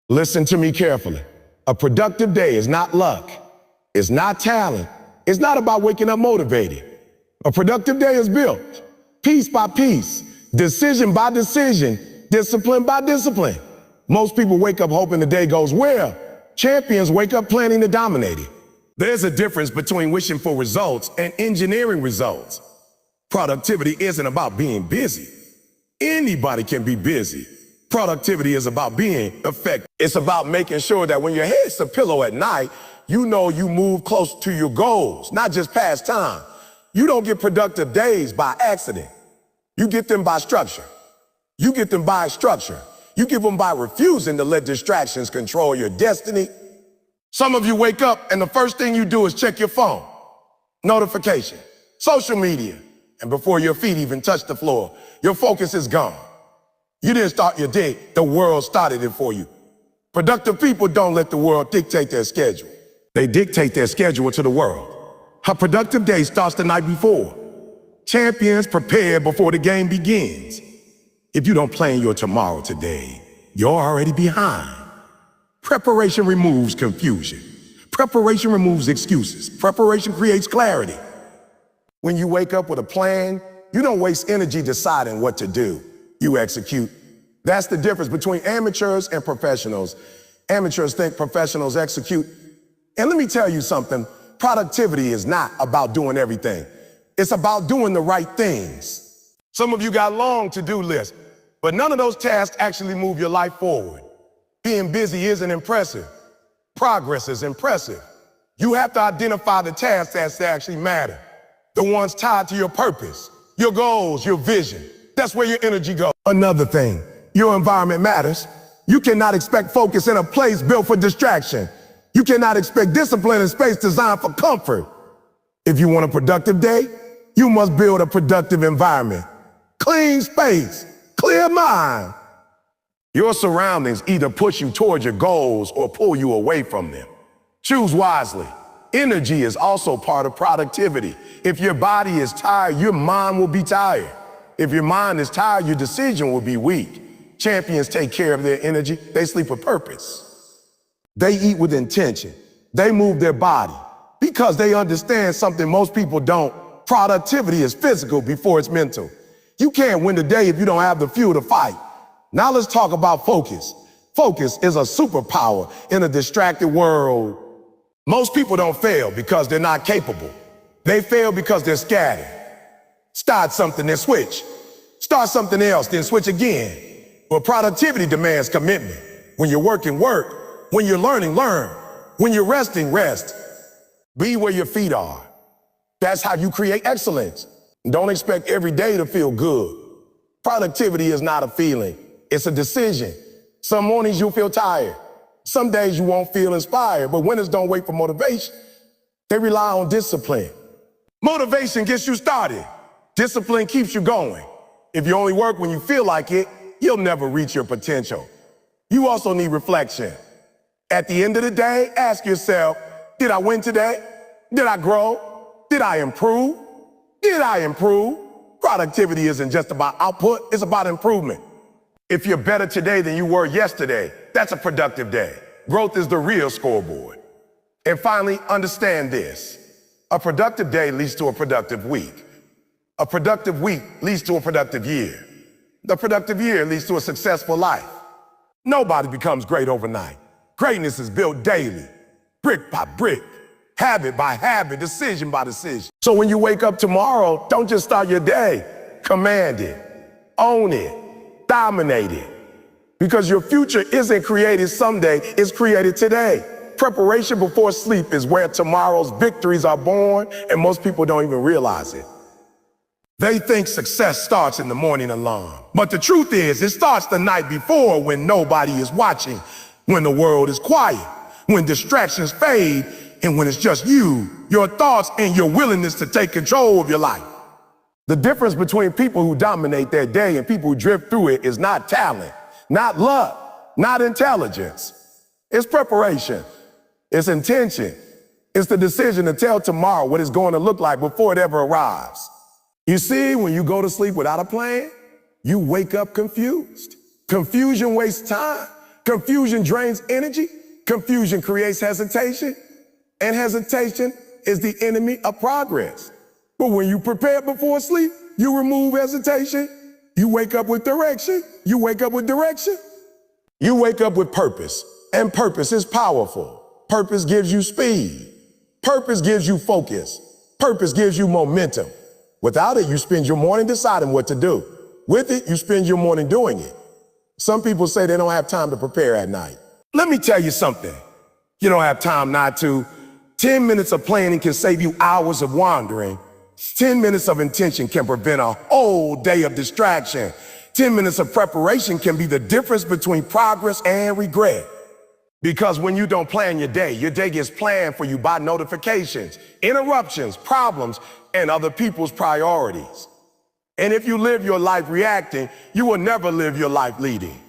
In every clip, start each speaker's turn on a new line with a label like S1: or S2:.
S1: Listen to me carefully. A productive day is not luck. It's not talent. It's not about waking up motivated. A productive day is built piece by piece, decision by decision, discipline by discipline. Most people wake up hoping the day goes well. Champions wake up planning to dominate it. There's a difference between wishing for results and engineering results. Productivity isn't about being busy. Anybody can be busy. Productivity is about being effective. It's about making sure that when your head's the pillow at night, you know you move close to your goals, not just past time. You don't get productive days by accident. You get them by structure. You get them by structure. You get them by refusing to let distractions control your destiny. Some of you wake up and the first thing you do is check your phone. Notification, social media, and before your feet even touch the floor, your focus is gone. You didn't start your day, the world started it for you. Productive people don't let the world dictate their schedule. They dictate their schedule to the world. A productive day starts the night before. Champions prepare before the game begins. If you don't plan your tomorrow today, you're already behind. Preparation removes confusion. Preparation removes excuses. Preparation creates clarity. When you wake up with a plan, you don't waste energy deciding what to do. You execute. That's the difference between amateurs and professionals. Amateurs think professionals execute. And let me tell you something, productivity is not about doing everything. It's about doing the right things. Some of you got long to-do lists, but none of those tasks actually move your life forward. Being busy isn't impressive. Progress is impressive. You have to identify the tasks that actually matter. The ones tied to your purpose, your goals, your vision. That's where your energy goes. Another thing, your environment matters. You cannot expect focus in a place built for distraction. You cannot expect discipline in space designed for comfort. If you want a productive day, you must build a productive environment. Clean space, clear mind. Your surroundings either push you towards your goals or pull you away from them. Choose wisely. Energy is also part of productivity. If your body is tired, your mind will be tired. If your mind is tired, your decision will be weak. Champions take care of their energy. They sleep with purpose. They eat with intention. They move their body because they understand something most people don't. Productivity is physical before it's mental. You can't win the day if you don't have the fuel to fight. Now let's talk about focus. Focus is a superpower in a distracted world. Most people don't fail because they're not capable. They fail because they're scattered. Start something, then switch. Start something else, then switch again. But productivity demands commitment. When you're working, work. When you're learning, learn. When you're resting, rest. Be where your feet are. That's how you create excellence. Don't expect every day to feel good. Productivity is not a feeling. It's a decision. Some mornings you'll feel tired. Some days you won't feel inspired, but winners don't wait for motivation. They rely on discipline. Motivation gets you started. Discipline keeps you going. If you only work when you feel like it, you'll never reach your potential. You also need reflection. At the end of the day, ask yourself, did I win today? Did I grow? Did I improve? Did I improve? Productivity isn't just about output, it's about improvement. If you're better today than you were yesterday, that's a productive day. Growth is the real scoreboard. And finally, understand this. A productive day leads to a productive week. A productive week leads to a productive year. The productive year leads to a successful life. Nobody becomes great overnight. Greatness is built daily, brick by brick, habit by habit, decision by decision. So when you wake up tomorrow, don't just start your day. Command it, own it, dominate it. Because your future isn't created someday, it's created today. Preparation before sleep is where tomorrow's victories are born, and most people don't even realize it. They think success starts in the morning alarm. But the truth is, it starts the night before when nobody is watching, when the world is quiet, when distractions fade, and when it's just you, your thoughts, and your willingness to take control of your life. The difference between people who dominate their day and people who drift through it is not talent, not luck, not intelligence. It's preparation. It's intention. It's the decision to tell tomorrow what it's going to look like before it ever arrives. You see, when you go to sleep without a plan, you wake up confused. Confusion wastes time. Confusion drains energy. Confusion creates hesitation. And hesitation is the enemy of progress. But when you prepare before sleep, you remove hesitation. You wake up with direction. You wake up with direction. You wake up with purpose. And purpose is powerful. Purpose gives you speed. Purpose gives you focus. Purpose gives you momentum. Without it, you spend your morning deciding what to do. With it, you spend your morning doing it. Some people say they don't have time to prepare at night. Let me tell you something. You don't have time not to. 10 minutes of planning can save you hours of wandering. 10 minutes of intention can prevent a whole day of distraction. 10 minutes of preparation can be the difference between progress and regret. Because when you don't plan your day gets planned for you by notifications, interruptions, problems, and other people's priorities. And if you live your life reacting, you will never live your life leading.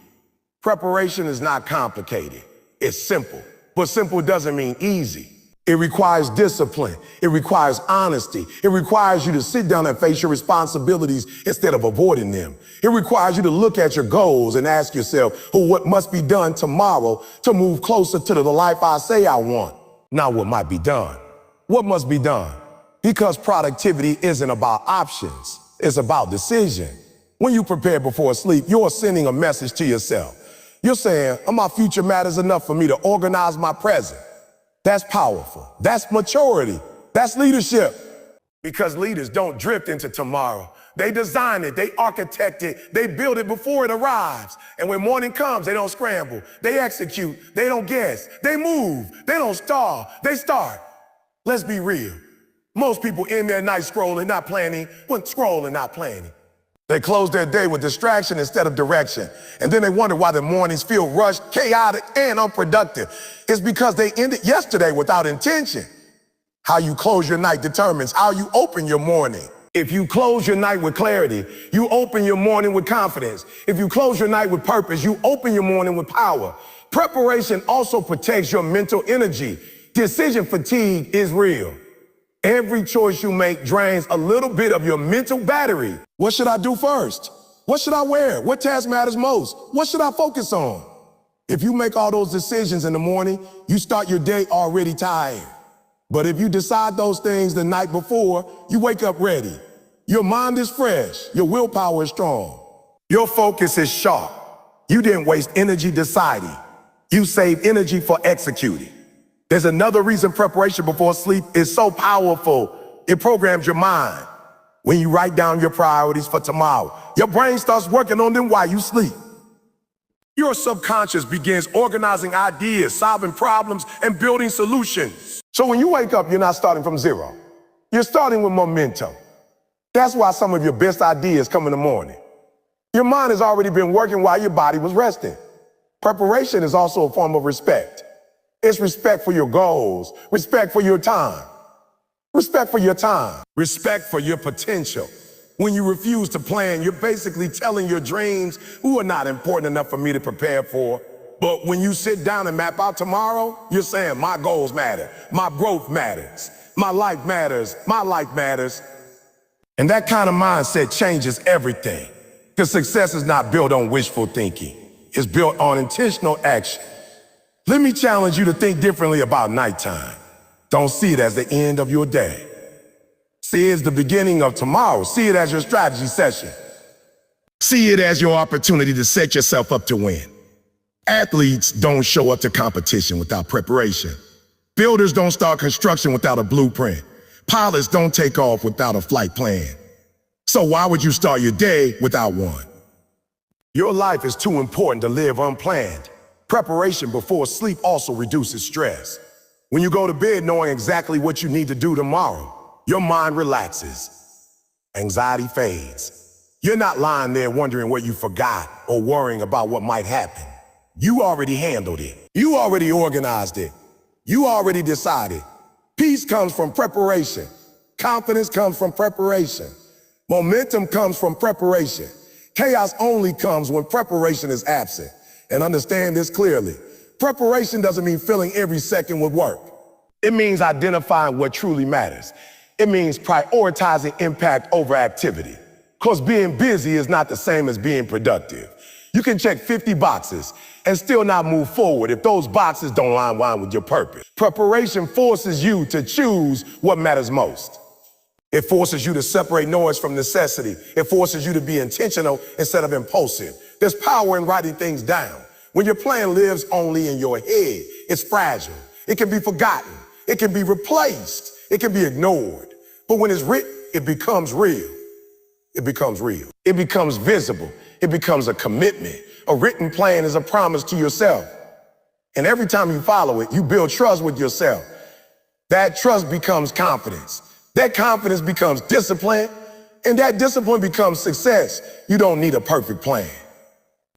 S1: Preparation is not complicated. It's simple. But simple doesn't mean easy. It requires discipline. It requires honesty. It requires you to sit down and face your responsibilities instead of avoiding them. It requires you to look at your goals and ask yourself, what must be done tomorrow to move closer to the life I say I want? Not what might be done. What must be done? Because productivity isn't about options. It's about decision. When you prepare before sleep, you're sending a message to yourself. You're saying, my future matters enough for me to organize my present. That's powerful. That's maturity. That's leadership. Because leaders don't drift into tomorrow. They design it, they architect it, they build it before it arrives. And when morning comes, they don't scramble. They execute, they don't guess. They move, they don't stall, they start. Let's be real. Most people end their night scrolling, not planning, not planning. They close their day with distraction instead of direction. And then they wonder why their mornings feel rushed, chaotic, and unproductive. It's because they ended yesterday without intention. How you close your night determines how you open your morning. If you close your night with clarity, you open your morning with confidence. If you close your night with purpose, you open your morning with power. Preparation also protects your mental energy. Decision fatigue is real. Every choice you make drains a little bit of your mental battery. What should I do first? What should I wear? What task matters most? What should I focus on? If you make all those decisions in the morning, you start your day already tired. But if you decide those things the night before, you wake up ready. Your mind is fresh. Your willpower is strong. Your focus is sharp. You didn't waste energy deciding. You saved energy for executing. There's another reason preparation before sleep is so powerful. It programs your mind. When you write down your priorities for tomorrow, your brain starts working on them while you sleep. Your subconscious begins organizing ideas, solving problems, and building solutions. So when you wake up, you're not starting from zero. You're starting with momentum. That's why some of your best ideas come in the morning. Your mind has already been working while your body was resting. Preparation is also a form of respect. It's respect for your goals, respect for your time, respect for your time, respect for your potential. When you refuse to plan, you're basically telling your dreams who are not important enough for me to prepare for. But when you sit down and map out tomorrow, you're saying my goals matter, my growth matters, my life matters, my life matters. And that kind of mindset changes everything. Because success is not built on wishful thinking. It's built on intentional action. Let me challenge you to think differently about nighttime. Don't see it as the end of your day. See it as the beginning of tomorrow. See it as your strategy session. See it as your opportunity to set yourself up to win. Athletes don't show up to competition without preparation. Builders don't start construction without a blueprint. Pilots don't take off without a flight plan. So why would you start your day without one? Your life is too important to live unplanned. Preparation before sleep also reduces stress. When you go to bed knowing exactly what you need to do tomorrow, your mind relaxes. Anxiety fades. You're not lying there wondering what you forgot or worrying about what might happen. You already handled it. You already organized it. You already decided. Peace comes from preparation. Confidence comes from preparation. Momentum comes from preparation. Chaos only comes when preparation is absent. And understand this clearly. Preparation doesn't mean filling every second with work. It means identifying what truly matters. It means prioritizing impact over activity. Because being busy is not the same as being productive. You can check 50 boxes and still not move forward if those boxes don't line with your purpose. Preparation forces you to choose what matters most. It forces you to separate noise from necessity. It forces you to be intentional instead of impulsive. There's power in writing things down. When your plan lives only in your head, it's fragile. It can be forgotten. It can be replaced. It can be ignored. But when it's written, it becomes real. It becomes real. It becomes visible. It becomes a commitment. A written plan is a promise to yourself. And every time you follow it, you build trust with yourself. That trust becomes confidence. That confidence becomes discipline. And that discipline becomes success. You don't need a perfect plan.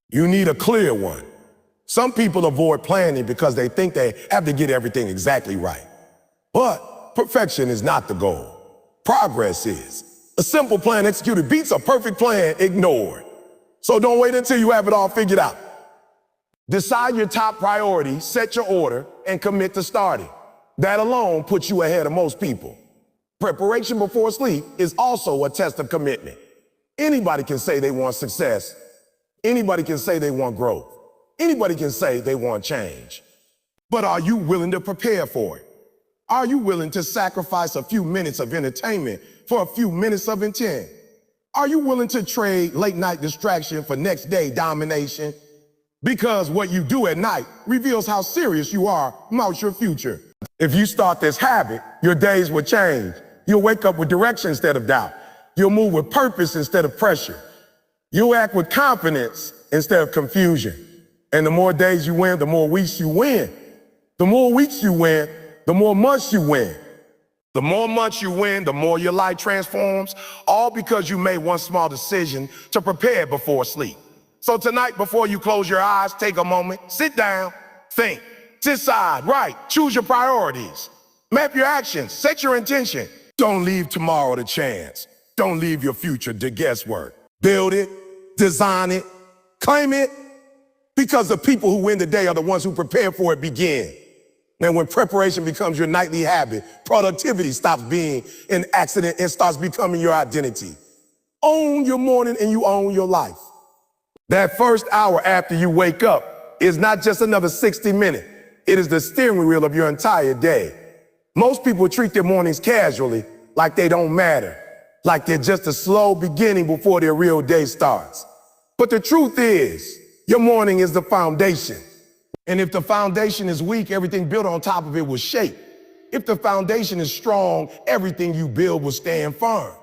S1: You need a clear one. Some people avoid planning because they think they have to get everything exactly right. But perfection is not the goal. Progress is. A simple plan executed beats a perfect plan ignored. So don't wait until you have it all figured out. Decide your top priority, set your order, and commit to starting. That alone puts you ahead of most people. Preparation before sleep is also a test of commitment. Anybody can say they want success. Anybody can say they want growth. Anybody can say they want change. But are you willing to prepare for it? Are you willing to sacrifice a few minutes of entertainment for a few minutes of intent? Are you willing to trade late night distraction for next day domination? Because what you do at night reveals how serious you are about your future. If you start this habit, your days will change. You'll wake up with direction instead of doubt. You'll move with purpose instead of pressure. You'll act with confidence instead of confusion. And the more days you win, the more weeks you win. The more weeks you win, the more months you win. The more months you win, the more your life transforms, all because you made one small decision to prepare before sleep. So tonight, before you close your eyes, take a moment, sit down, think, decide, write, choose your priorities, map your actions, set your intention. Don't leave tomorrow to chance. Don't leave your future to guesswork. Build it, design it, claim it, because the people who win the day are the ones who prepare for it begin. And when preparation becomes your nightly habit, productivity stops being an accident and starts becoming your identity. Own your morning and you own your life. That first hour after you wake up is not just another 60 minutes. It is the steering wheel of your entire day. Most people treat their mornings casually, like they don't matter, like they're just a slow beginning before their real day starts. But the truth is, your morning is the foundation. And if the foundation is weak, everything built on top of it will shake. If the foundation is strong, everything you build will stand firm.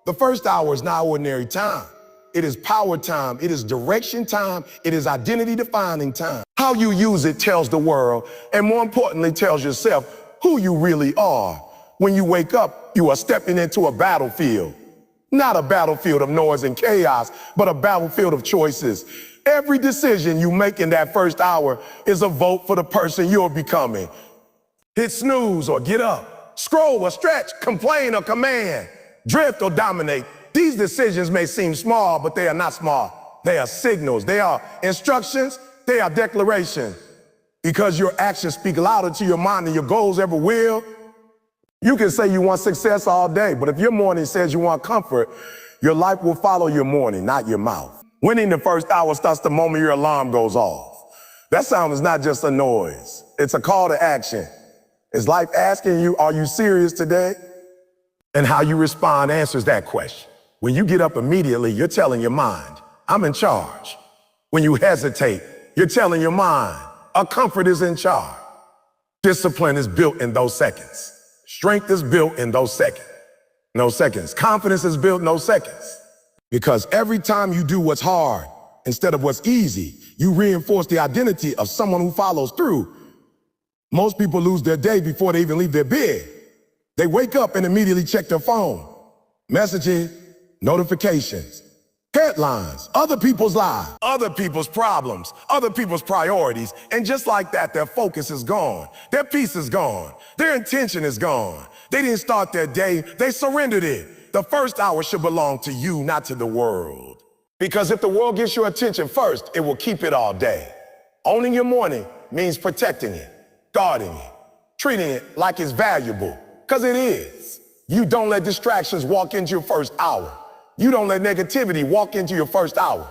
S1: The first hour is not ordinary time. It is power time. It is direction time. It is identity defining time. How you use it tells the world, and more importantly, tells yourself who you really are. When you wake up, you are stepping into a battlefield. Not a battlefield of noise and chaos, but a battlefield of choices. Every decision you make in that first hour is a vote for the person you're becoming. Hit snooze or get up. Scroll or stretch, complain or command, drift or dominate. These decisions may seem small, but they are not small. They are signals. They are instructions. They are declarations. Because your actions speak louder to your mind than your goals ever will. You can say you want success all day, but if your morning says you want comfort, your life will follow your morning, not your mouth. Winning the first hour starts the moment your alarm goes off. That sound is not just a noise. It's a call to action. Is life asking you, are you serious today? And how you respond answers that question. When you get up immediately, you're telling your mind, I'm in charge. When you hesitate, you're telling your mind, a comfort is in charge. Discipline is built in those seconds. Strength is built in those seconds. No seconds. Confidence is built in those seconds. Because every time you do what's hard instead of what's easy, you reinforce the identity of someone who follows through. Most people lose their day before they even leave their bed. They wake up and immediately check their phone. Messages, notifications, headlines, other people's lives, other people's problems, other people's priorities. And just like that, their focus is gone. Their peace is gone. Their intention is gone. They didn't start their day, they surrendered it. The first hour should belong to you, not to the world. Because if the world gets your attention first, it will keep it all day. Owning your morning means protecting it, guarding it, treating it like it's valuable, because it is. You don't let distractions walk into your first hour. You don't let negativity walk into your first hour.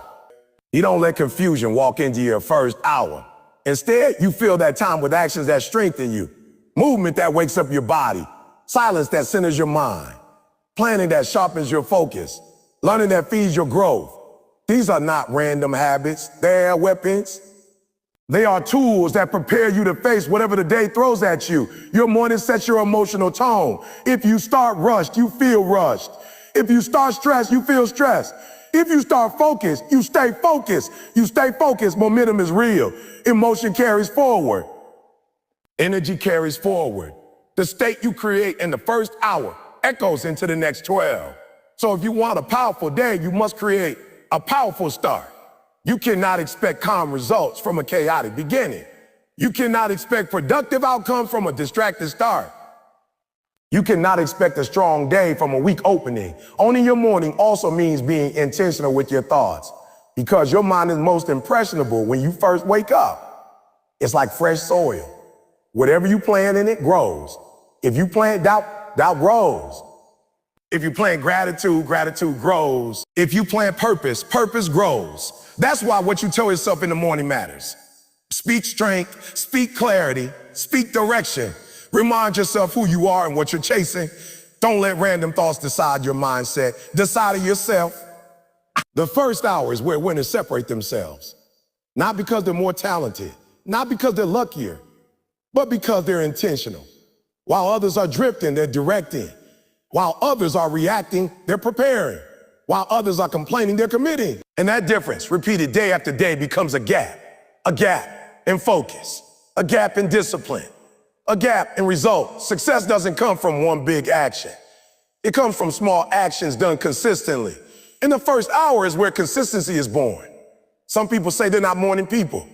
S1: You don't let confusion walk into your first hour. Instead, you fill that time with actions that strengthen you, movement that wakes up your body, silence that centers your mind, planning that sharpens your focus, learning that feeds your growth. These are not random habits. They are weapons. They are tools that prepare you to face whatever the day throws at you. Your morning sets your emotional tone. If you start rushed, you feel rushed. If you start stressed, you feel stressed. If you start focused, you stay focused. You stay focused, momentum is real. Emotion carries forward. Energy carries forward. The state you create in the first hour echoes into the next 12. So if you want a powerful day, you must create a powerful start. You cannot expect calm results from a chaotic beginning. You cannot expect productive outcomes from a distracted start. You cannot expect a strong day from a weak opening. Owning your morning also means being intentional with your thoughts, because your mind is most impressionable when you first wake up. It's like fresh soil. Whatever you plant in it grows. If you plant doubt, doubt grows. If you plant gratitude, gratitude grows. If you plant purpose, purpose grows. That's why what you tell yourself in the morning matters. Speak strength, speak clarity, speak direction. Remind yourself who you are and what you're chasing. Don't let random thoughts decide your mindset. Decide it yourself. The first hour is where winners separate themselves. Not because they're more talented, not because they're luckier, but because they're intentional. While others are drifting, they're directing. While others are reacting, they're preparing. While others are complaining, they're committing. And that difference, repeated day after day, becomes a gap in focus, a gap in discipline, a gap in results. Success doesn't come from one big action. It comes from small actions done consistently. In the first hour is where consistency is born. Some people say they're not morning people.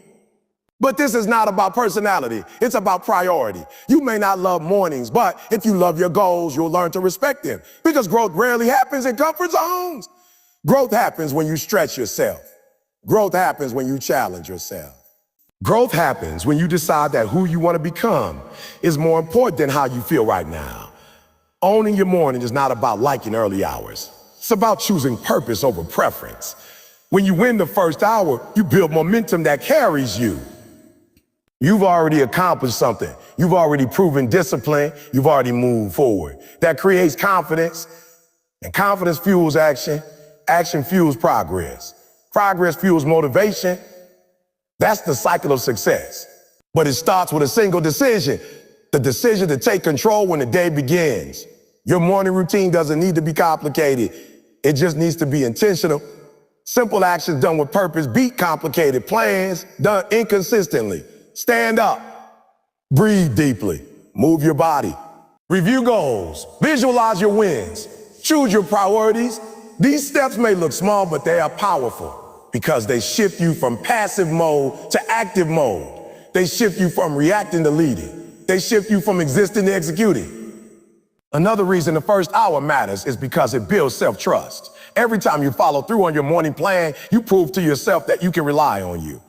S1: But this is not about personality. It's about priority. You may not love mornings, but if you love your goals, you'll learn to respect them. Because growth rarely happens in comfort zones. Growth happens when you stretch yourself. Growth happens when you challenge yourself. Growth happens when you decide that who you want to become is more important than how you feel right now. Owning your morning is not about liking early hours. It's about choosing purpose over preference. When you win the first hour, you build momentum that carries you. You've already accomplished something. You've already proven discipline. You've already moved forward. That creates confidence, and confidence fuels action. Action fuels progress. Progress fuels motivation. That's the cycle of success. But it starts with a single decision, the decision to take control when the day begins. Your morning routine doesn't need to be complicated. It just needs to be intentional. Simple actions done with purpose beat complicated plans done inconsistently. Stand up, breathe deeply, move your body, review goals, visualize your wins, choose your priorities. These steps may look small, but they are powerful because they shift you from passive mode to active mode. They shift you from reacting to leading. They shift you from existing to executing. Another reason the first hour matters is because it builds self-trust. Every time you follow through on your morning plan, you prove to yourself that you can rely on you.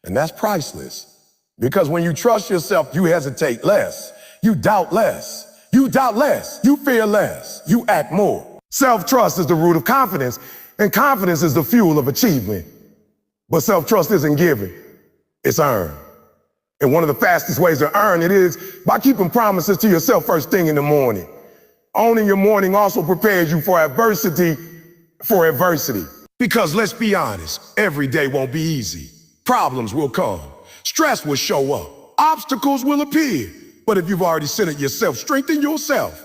S1: And that's priceless. Because when you trust yourself, you hesitate less. You doubt less. You doubt less. You fear less. You act more. Self-trust is the root of confidence, and confidence is the fuel of achievement. But self-trust isn't given. It's earned. And one of the fastest ways to earn it is by keeping promises to yourself first thing in the morning. Owning your morning also prepares you for adversity. Because let's be honest, every day won't be easy. Problems will come. Stress will show up. Obstacles will appear. But if you've already centered yourself, strengthen yourself,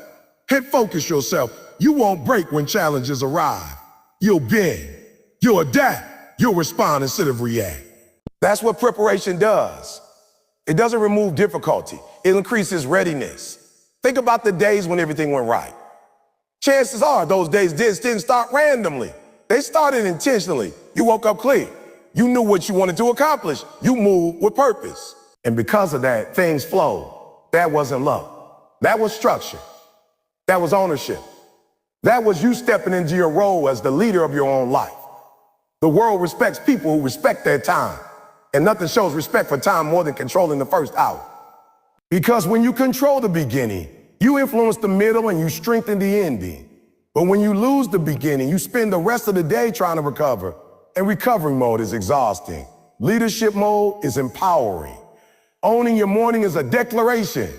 S1: and focus yourself, you won't break when challenges arrive. You'll bend. You'll adapt. You'll respond instead of react. That's what preparation does. It doesn't remove difficulty. It increases readiness. Think about the days when everything went right. Chances are those days didn't start randomly. They started intentionally. You woke up clear. You knew what you wanted to accomplish. You moved with purpose. And because of that, things flowed. That wasn't luck. That was structure. That was ownership. That was you stepping into your role as the leader of your own life. The world respects people who respect their time. And nothing shows respect for time more than controlling the first hour. Because when you control the beginning, you influence the middle and you strengthen the ending. But when you lose the beginning, you spend the rest of the day trying to recover. And recovery mode is exhausting. Leadership mode is empowering. Owning your morning is a declaration.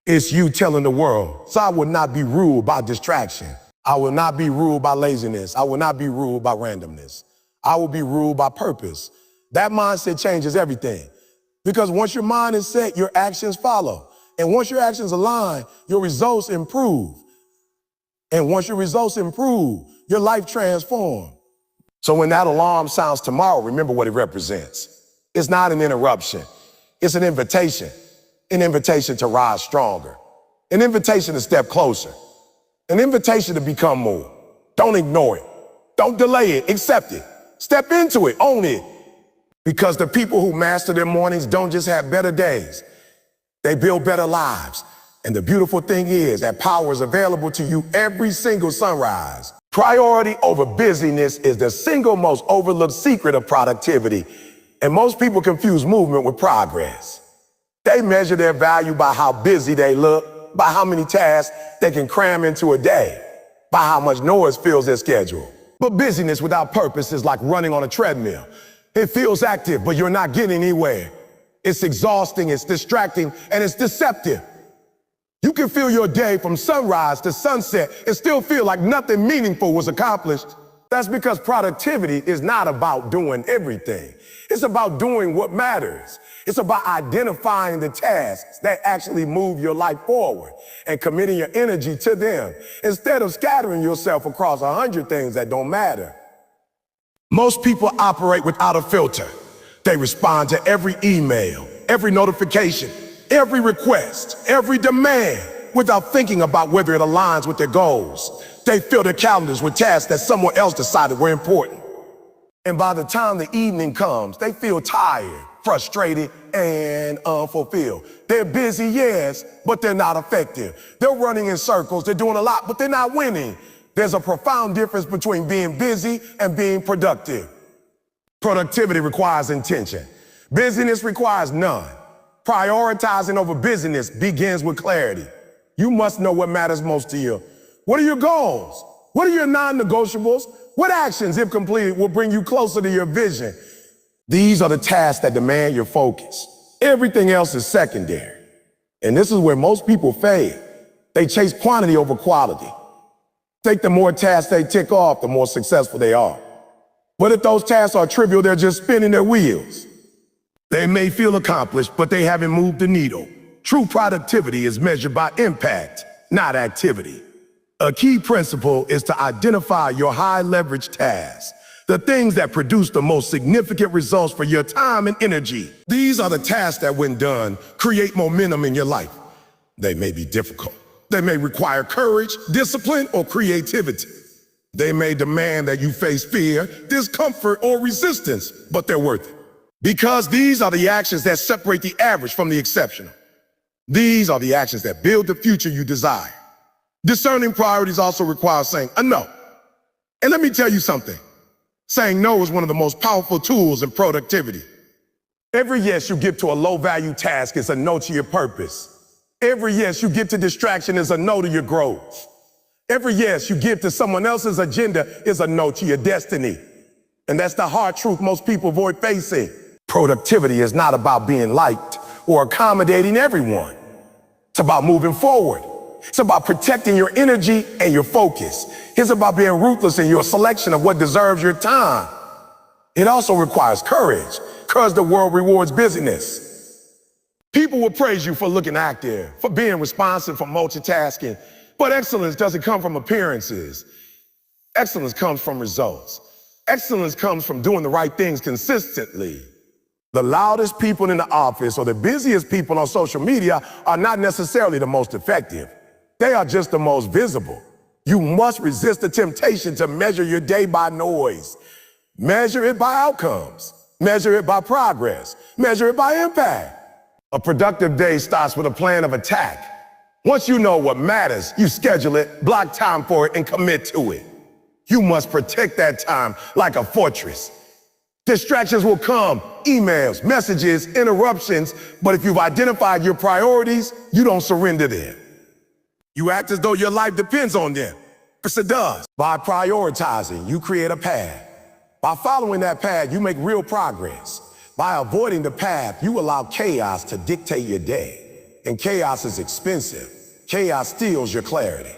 S1: It's you telling the world, so I will not be ruled by distraction. I will not be ruled by laziness. I will not be ruled by randomness. I will be ruled by purpose. That mindset changes everything. Because once your mind is set, your actions follow. And once your actions align, your results improve. And once your results improve, your life transforms. So when that alarm sounds tomorrow, remember what it represents. It's not an interruption. It's an invitation to rise stronger, an invitation to step closer, an invitation to become more. Don't ignore it. Don't delay it. Accept it. Step into it. Own it. Because the people who master their mornings don't just have better days. They build better lives. And the beautiful thing is that power is available to you every single sunrise. Priority over busyness is the single most overlooked secret of productivity. And most people confuse movement with progress. They measure their value by how busy they look, by how many tasks they can cram into a day, by how much noise fills their schedule. But busyness without purpose is like running on a treadmill. It feels active, but you're not getting anywhere. It's exhausting, it's distracting, and it's deceptive. You can fill your day from sunrise to sunset and still feel like nothing meaningful was accomplished. That's because productivity is not about doing everything. It's about doing what matters. It's about identifying the tasks that actually move your life forward and committing your energy to them instead of scattering yourself across 100 things that don't matter. Most people operate without a filter. They respond to every email, every notification, every request, every demand without thinking about whether it aligns with their goals. They fill their calendars with tasks that someone else decided were important. And by the time the evening comes, they feel tired, frustrated, and unfulfilled. They're busy, yes, but they're not effective. They're running in circles, they're doing a lot, but they're not winning. There's a profound difference between being busy and being productive. Productivity requires intention. Busyness requires none. Prioritizing over busyness begins with clarity. You must know what matters most to you. What are your goals? What are your non-negotiables? What actions, if completed, will bring you closer to your vision? These are the tasks that demand your focus. Everything else is secondary. And this is where most people fail. They chase quantity over quality. Think the more tasks they tick off, the more successful they are. But if those tasks are trivial, they're just spinning their wheels. They may feel accomplished, but they haven't moved the needle. True productivity is measured by impact, not activity. A key principle is to identify your high-leverage tasks, the things that produce the most significant results for your time and energy. These are the tasks that, when done, create momentum in your life. They may be difficult. They may require courage, discipline, or creativity. They may demand that you face fear, discomfort, or resistance, but they're worth it. Because these are the actions that separate the average from the exceptional. These are the actions that build the future you desire. Discerning priorities also requires saying a no. And let me tell you something. Saying no is one of the most powerful tools in productivity. Every yes you give to a low-value task is a no to your purpose. Every yes you give to distraction is a no to your growth. Every yes you give to someone else's agenda is a no to your destiny. And that's the hard truth most people avoid facing. Productivity is not about being liked or accommodating everyone. It's about moving forward. It's about protecting your energy and your focus. It's about being ruthless in your selection of what deserves your time. It also requires courage, because the world rewards busyness. People will praise you for looking active, for being responsive, for multitasking, but excellence doesn't come from appearances. Excellence comes from results. Excellence comes from doing the right things consistently. The loudest people in the office or the busiest people on social media are not necessarily the most effective. They are just the most visible. You must resist the temptation to measure your day by noise. Measure it by outcomes. Measure it by progress. Measure it by impact. A productive day starts with a plan of attack. Once you know what matters, you schedule it, block time for it, and commit to it. You must protect that time like a fortress. Distractions will come, emails, messages, interruptions, but if you've identified your priorities, you don't surrender them. You act as though your life depends on them, because it does. By prioritizing, you create a path. By following that path, you make real progress. By avoiding the path, you allow chaos to dictate your day. And chaos is expensive. Chaos steals your clarity.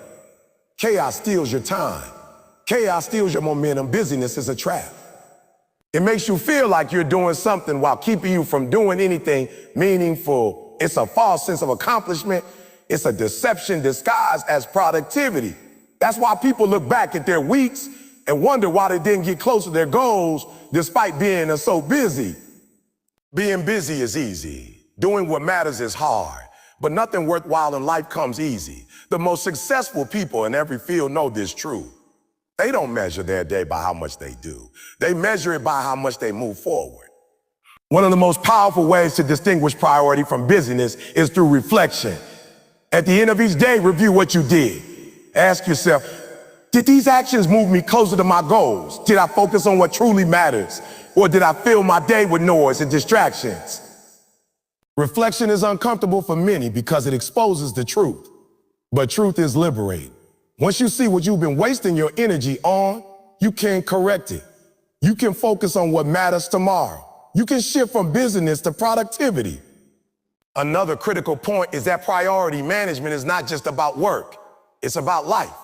S1: Chaos steals your time. Chaos steals your momentum. Busyness is a trap. It makes you feel like you're doing something while keeping you from doing anything meaningful. It's a false sense of accomplishment. It's a deception disguised as productivity. That's why people look back at their weeks and wonder why they didn't get close to their goals despite being so busy. Being busy is easy. Doing what matters is hard. But nothing worthwhile in life comes easy. The most successful people in every field know this truth. They don't measure their day by how much they do. They measure it by how much they move forward. One of the most powerful ways to distinguish priority from busyness is through reflection. At the end of each day, review what you did. Ask yourself, did these actions move me closer to my goals? Did I focus on what truly matters? Or did I fill my day with noise and distractions? Reflection is uncomfortable for many because it exposes the truth. But truth is liberating. Once you see what you've been wasting your energy on, you can correct it. You can focus on what matters tomorrow. You can shift from busyness to productivity. Another critical point is that priority management is not just about work. It's about life.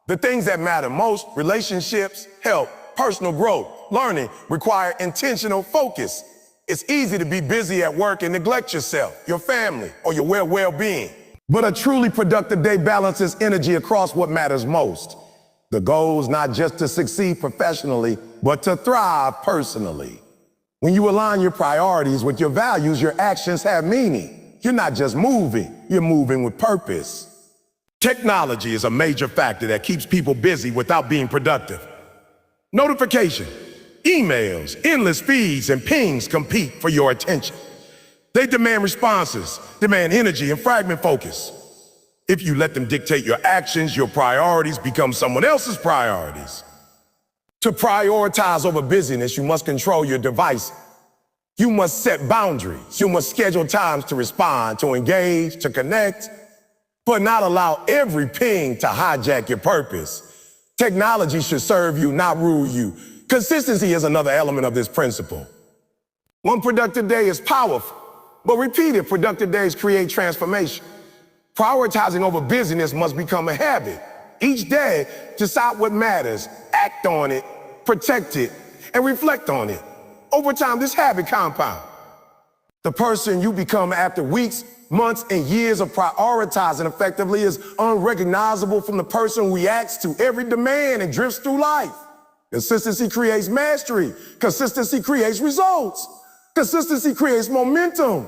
S1: The things that matter most, relationships, health, personal growth, learning, require intentional focus. It's easy to be busy at work and neglect yourself, your family, or your well-being. But a truly productive day balances energy across what matters most. The goal is not just to succeed professionally, but to thrive personally. When you align your priorities with your values, your actions have meaning. You're not just moving, you're moving with purpose. Technology is a major factor that keeps people busy without being productive. Notification, emails, endless feeds, and pings compete for your attention. They demand responses, demand energy, and fragment focus. If you let them dictate your actions, your priorities become someone else's priorities. To prioritize over busyness, you must control your device. You must set boundaries. You must schedule times to respond, to engage, to connect, but not allow every ping to hijack your purpose. Technology should serve you, not rule you. Consistency is another element of this principle. One productive day is powerful, but repeated productive days create transformation. Prioritizing over busyness must become a habit. Each day, decide what matters, act on it, protect it, and reflect on it. Over time, this habit compounds. The person you become after weeks, months, and years of prioritizing effectively is unrecognizable from the person who reacts to every demand and drifts through life. Consistency creates mastery. Consistency creates results. Consistency creates momentum.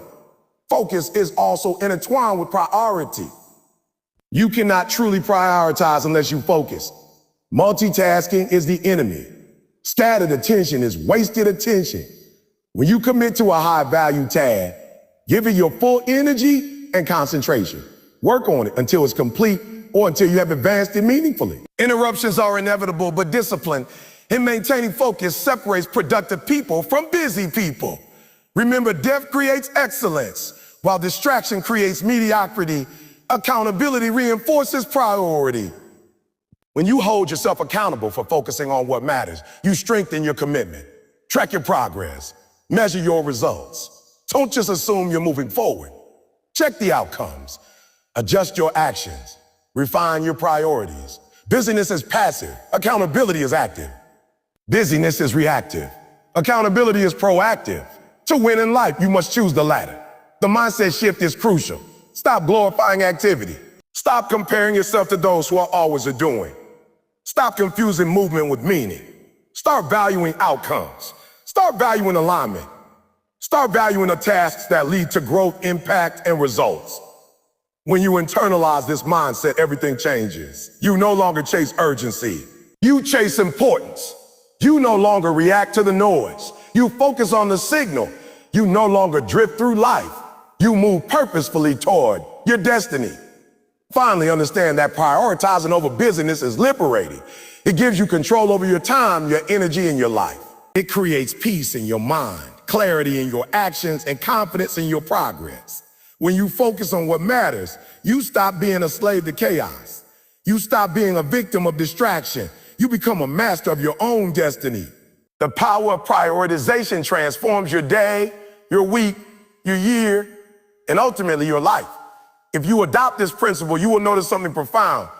S1: Focus is also intertwined with priority. You cannot truly prioritize unless you focus. Multitasking is the enemy. Scattered attention is wasted attention. When you commit to a high-value task, give it your full energy and concentration. Work on it until it's complete or until you have advanced it meaningfully. Interruptions are inevitable, but discipline in maintaining focus separates productive people from busy people. Remember, depth creates excellence, while distraction creates mediocrity. Accountability reinforces priority. When you hold yourself accountable for focusing on what matters, you strengthen your commitment. Track your progress. Measure your results. Don't just assume you're moving forward. Check the outcomes. Adjust your actions. Refine your priorities. Busyness is passive. Accountability is active. Busyness is reactive. Accountability is proactive. To win in life, you must choose the latter. The mindset shift is crucial. Stop glorifying activity. Stop comparing yourself to those who are always doing. Stop confusing movement with meaning. Start valuing outcomes. Start valuing alignment. Start valuing the tasks that lead to growth, impact, and results. When you internalize this mindset, everything changes. You no longer chase urgency. You chase importance. You no longer react to the noise. You focus on the signal. You no longer drift through life. You move purposefully toward your destiny. Finally, understand that prioritizing over busyness is liberating. It gives you control over your time, your energy, and your life. It creates peace in your mind, clarity in your actions, and confidence in your progress. When you focus on what matters, you stop being a slave to chaos. You stop being a victim of distraction. You become a master of your own destiny. The power of prioritization transforms your day, your week, your year, and ultimately your life. If you adopt this principle, you will notice something profound.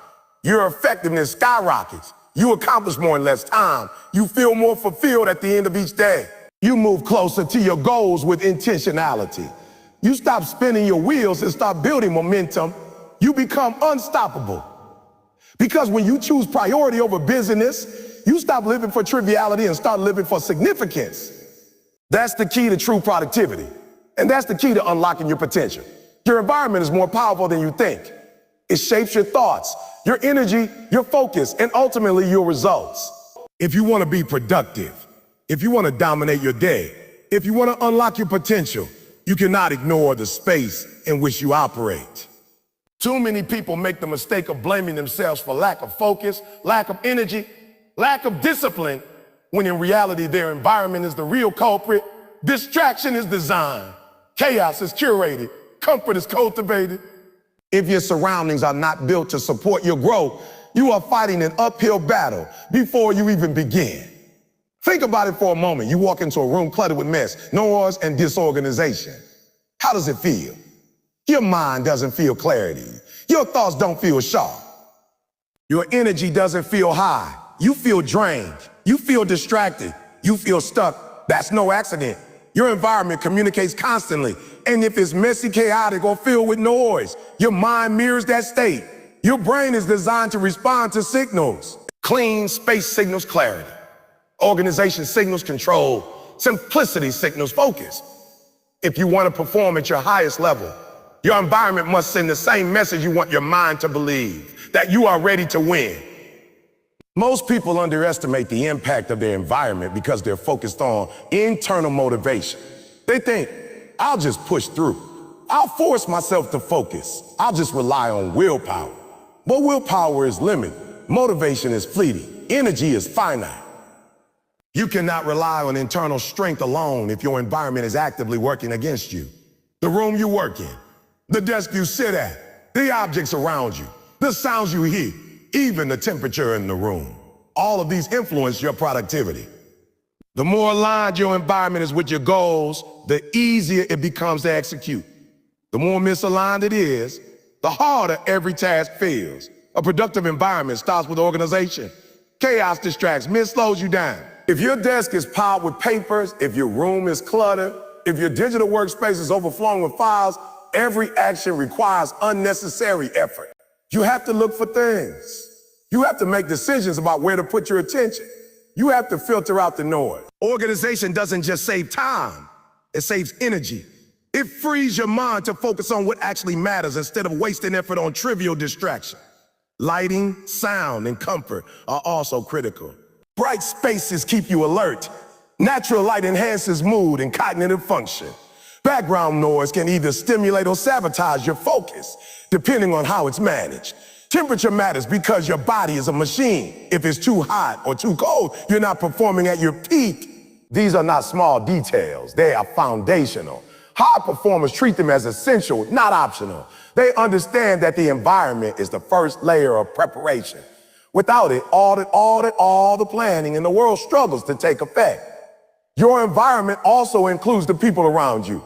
S1: Your effectiveness skyrockets. You accomplish more in less time. You feel more fulfilled at the end of each day. You move closer to your goals with intentionality. You stop spinning your wheels and start building momentum. You become unstoppable. Because when you choose priority over busyness, you stop living for triviality and start living for significance. That's the key to true productivity. And that's the key to unlocking your potential. Your environment is more powerful than you think. It shapes your thoughts, your energy, your focus, and ultimately your results. If you want to be productive, if you want to dominate your day, if you want to unlock your potential, you cannot ignore the space in which you operate. Too many people make the mistake of blaming themselves for lack of focus, lack of energy, lack of discipline, when in reality their environment is the real culprit. Distraction is designed, chaos is curated, comfort is cultivated. If your surroundings are not built to support your growth, you are fighting an uphill battle before you even begin. Think about it for a moment. You walk into a room cluttered with mess, noise, and disorganization. How does it feel? Your mind doesn't feel clarity. Your thoughts don't feel sharp. Your energy doesn't feel high. You feel drained. You feel distracted. You feel stuck. That's no accident. Your environment communicates constantly. And if it's messy, chaotic, or filled with noise, your mind mirrors that state. Your brain is designed to respond to signals. Clean space signals clarity. Organization signals control. Simplicity signals focus. If you want to perform at your highest level, your environment must send the same message you want your mind to believe, that you are ready to win. Most people underestimate the impact of their environment because they're focused on internal motivation. They think, I'll just push through. I'll force myself to focus. I'll just rely on willpower. But willpower is limited. Motivation is fleeting. Energy is finite. You cannot rely on internal strength alone if your environment is actively working against you. The room you work in, the desk you sit at, the objects around you, the sounds you hear, even the temperature in the room. All of these influence your productivity. The more aligned your environment is with your goals, the easier it becomes to execute. The more misaligned it is, the harder every task feels. A productive environment starts with organization. Chaos distracts, slows you down. If your desk is piled with papers, if your room is cluttered, if your digital workspace is overflowing with files, every action requires unnecessary effort. You have to look for things. You have to make decisions about where to put your attention. You have to filter out the noise. Organization doesn't just save time, it saves energy. It frees your mind to focus on what actually matters instead of wasting effort on trivial distraction. Lighting, sound, and comfort are also critical. Bright spaces keep you alert. Natural light enhances mood and cognitive function. Background noise can either stimulate or sabotage your focus, depending on how it's managed. Temperature matters because your body is a machine. If it's too hot or too cold, you're not performing at your peak. These are not small details. They are foundational. High performers treat them as essential, not optional. They understand that the environment is the first layer of preparation. Without it, all the planning in the world struggles to take effect. Your environment also includes the people around you.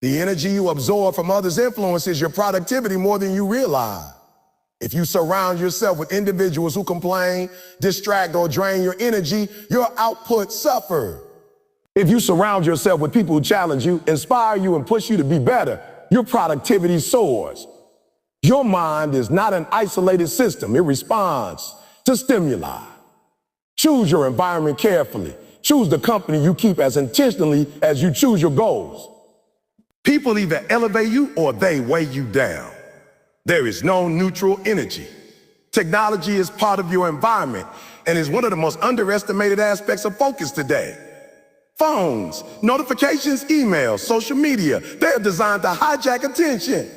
S1: The energy you absorb from others influences your productivity more than you realize. If you surround yourself with individuals who complain, distract, or drain your energy, your output suffers. If you surround yourself with people who challenge you, inspire you, and push you to be better, your productivity soars. Your mind is not an isolated system. It responds to stimuli. Choose your environment carefully. Choose the company you keep as intentionally as you choose your goals. People either elevate you or they weigh you down. There is no neutral energy. Technology is part of your environment and is one of the most underestimated aspects of focus today. Phones, notifications, emails, social media, they are designed to hijack attention.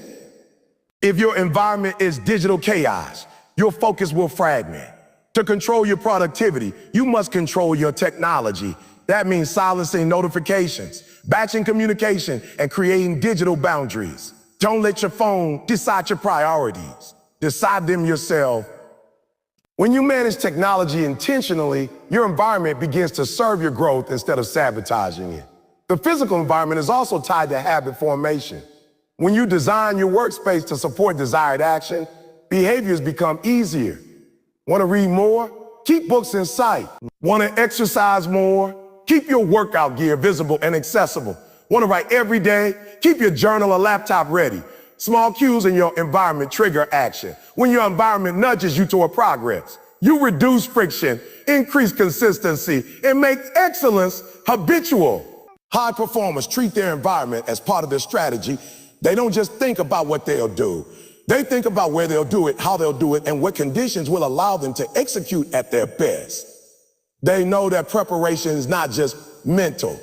S1: If your environment is digital chaos, your focus will fragment. To control your productivity, you must control your technology. That means silencing notifications, batching communication, and creating digital boundaries. Don't let your phone decide your priorities. Decide them yourself. When you manage technology intentionally, your environment begins to serve your growth instead of sabotaging it. The physical environment is also tied to habit formation. When you design your workspace to support desired action, behaviors become easier. Want to read more? Keep books in sight. Want to exercise more? Keep your workout gear visible and accessible. Want to write every day? Keep your journal or laptop ready. Small cues in your environment trigger action. When your environment nudges you toward progress, you reduce friction, increase consistency, and make excellence habitual. High performers treat their environment as part of their strategy. They don't just think about what they'll do. They think about where they'll do it, how they'll do it, and what conditions will allow them to execute at their best. They know that preparation is not just mental,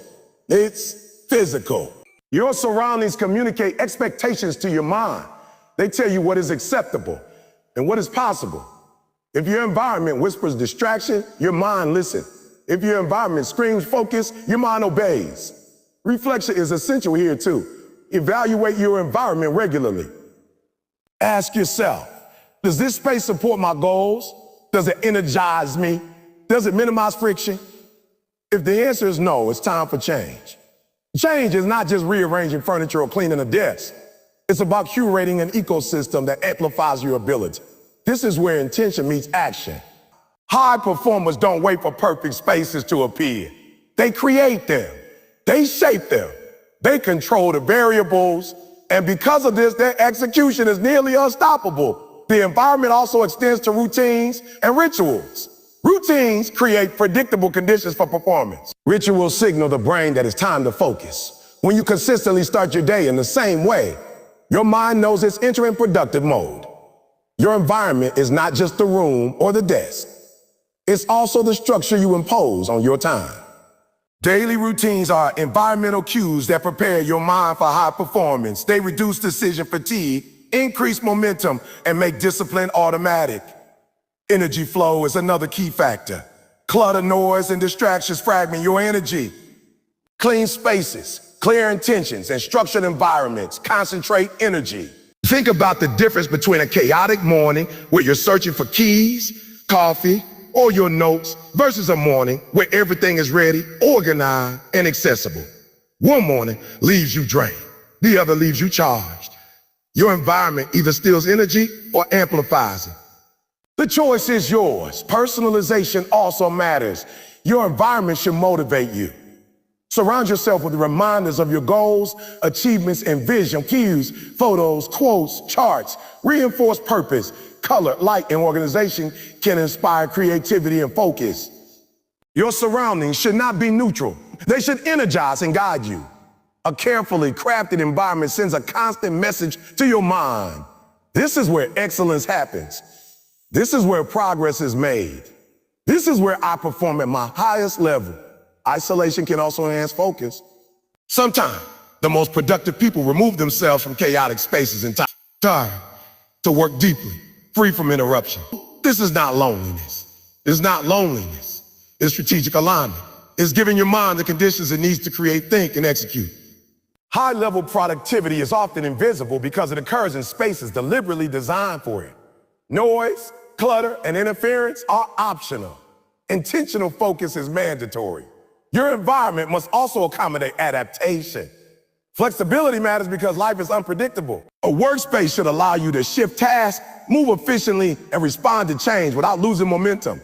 S1: it's physical. Your surroundings communicate expectations to your mind. They tell you what is acceptable and what is possible. If your environment whispers distraction, your mind listens. If your environment screams focus, your mind obeys. Reflection is essential here too. Evaluate your environment regularly. Ask yourself, does this space support my goals? Does it energize me? Does it minimize friction? If the answer is no, it's time for change. Change is not just rearranging furniture or cleaning a desk. It's about curating an ecosystem that amplifies your ability. This is where intention meets action. High performers don't wait for perfect spaces to appear. They create them. They shape them. They control the variables. And because of this, their execution is nearly unstoppable. The environment also extends to routines and rituals. Routines create predictable conditions for performance. Rituals signal the brain that it's time to focus. When you consistently start your day in the same way, your mind knows it's entering productive mode. Your environment is not just the room or the desk. It's also the structure you impose on your time. Daily routines are environmental cues that prepare your mind for high performance. They reduce decision fatigue, increase momentum, and make discipline automatic. Energy flow is another key factor. Clutter, noise, and distractions fragment your energy. Clean spaces, clear intentions, and structured environments concentrate energy. Think about the difference between a chaotic morning where you're searching for keys, coffee, or your notes versus a morning where everything is ready, organized, and accessible. One morning leaves you drained. The other leaves you charged. Your environment either steals energy or amplifies it. The choice is yours. Personalization also matters. Your environment should motivate you. Surround yourself with reminders of your goals, achievements, and vision. Cues, photos, quotes, charts, reinforce purpose. Color, light, and organization can inspire creativity and focus. Your surroundings should not be neutral. They should energize and guide you. A carefully crafted environment sends a constant message to your mind. This is where excellence happens. This is where progress is made. This is where I perform at my highest level. Isolation can also enhance focus. Sometimes, the most productive people remove themselves from chaotic spaces and time to work deeply, free from interruption. This is not loneliness. It's not loneliness. It's strategic alignment. It's giving your mind the conditions it needs to create, think, and execute. High-level productivity is often invisible because it occurs in spaces deliberately designed for it. Noise, clutter, and interference are optional. Intentional focus is mandatory. Your environment must also accommodate adaptation. Flexibility matters because life is unpredictable. A workspace should allow you to shift tasks, move efficiently, and respond to change without losing momentum.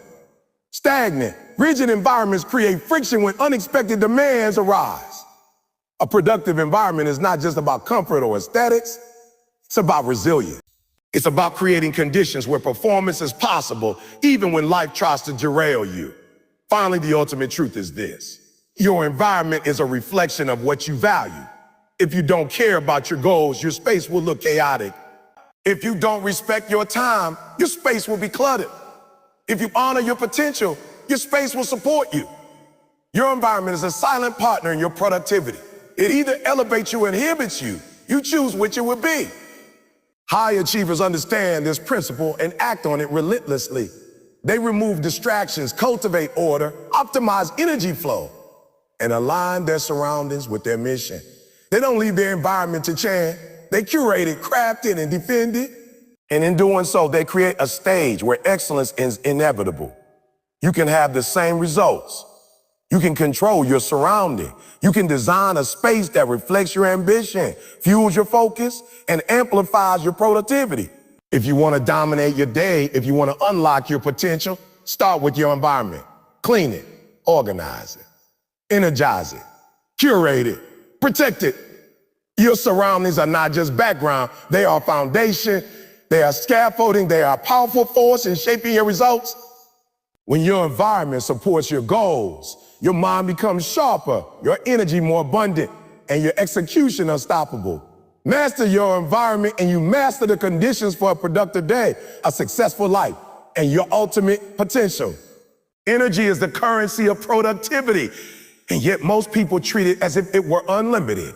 S1: Stagnant, rigid environments create friction when unexpected demands arise. A productive environment is not just about comfort or aesthetics, it's about resilience. It's about creating conditions where performance is possible, even when life tries to derail you. Finally, the ultimate truth is this. Your environment is a reflection of what you value. If you don't care about your goals, your space will look chaotic. If you don't respect your time, your space will be cluttered. If you honor your potential, your space will support you. Your environment is a silent partner in your productivity. It either elevates you or inhibits you. You choose which it will be. High achievers understand this principle and act on it relentlessly. They remove distractions, cultivate order, optimize energy flow, and align their surroundings with their mission. They don't leave their environment to chance. They curate it, craft it, and defend it. And in doing so, they create a stage where excellence is inevitable. You can have the same results. You can control your surrounding. You can design a space that reflects your ambition, fuels your focus, and amplifies your productivity. If you want to dominate your day, if you want to unlock your potential, start with your environment. Clean it, organize it, energize it, curate it, protect it. Your surroundings are not just background, they are foundation, they are scaffolding, they are a powerful force in shaping your results. When your environment supports your goals, your mind becomes sharper, your energy more abundant, and your execution unstoppable. Master your environment and you master the conditions for a productive day, a successful life, and your ultimate potential. Energy is the currency of productivity, and yet most people treat it as if it were unlimited.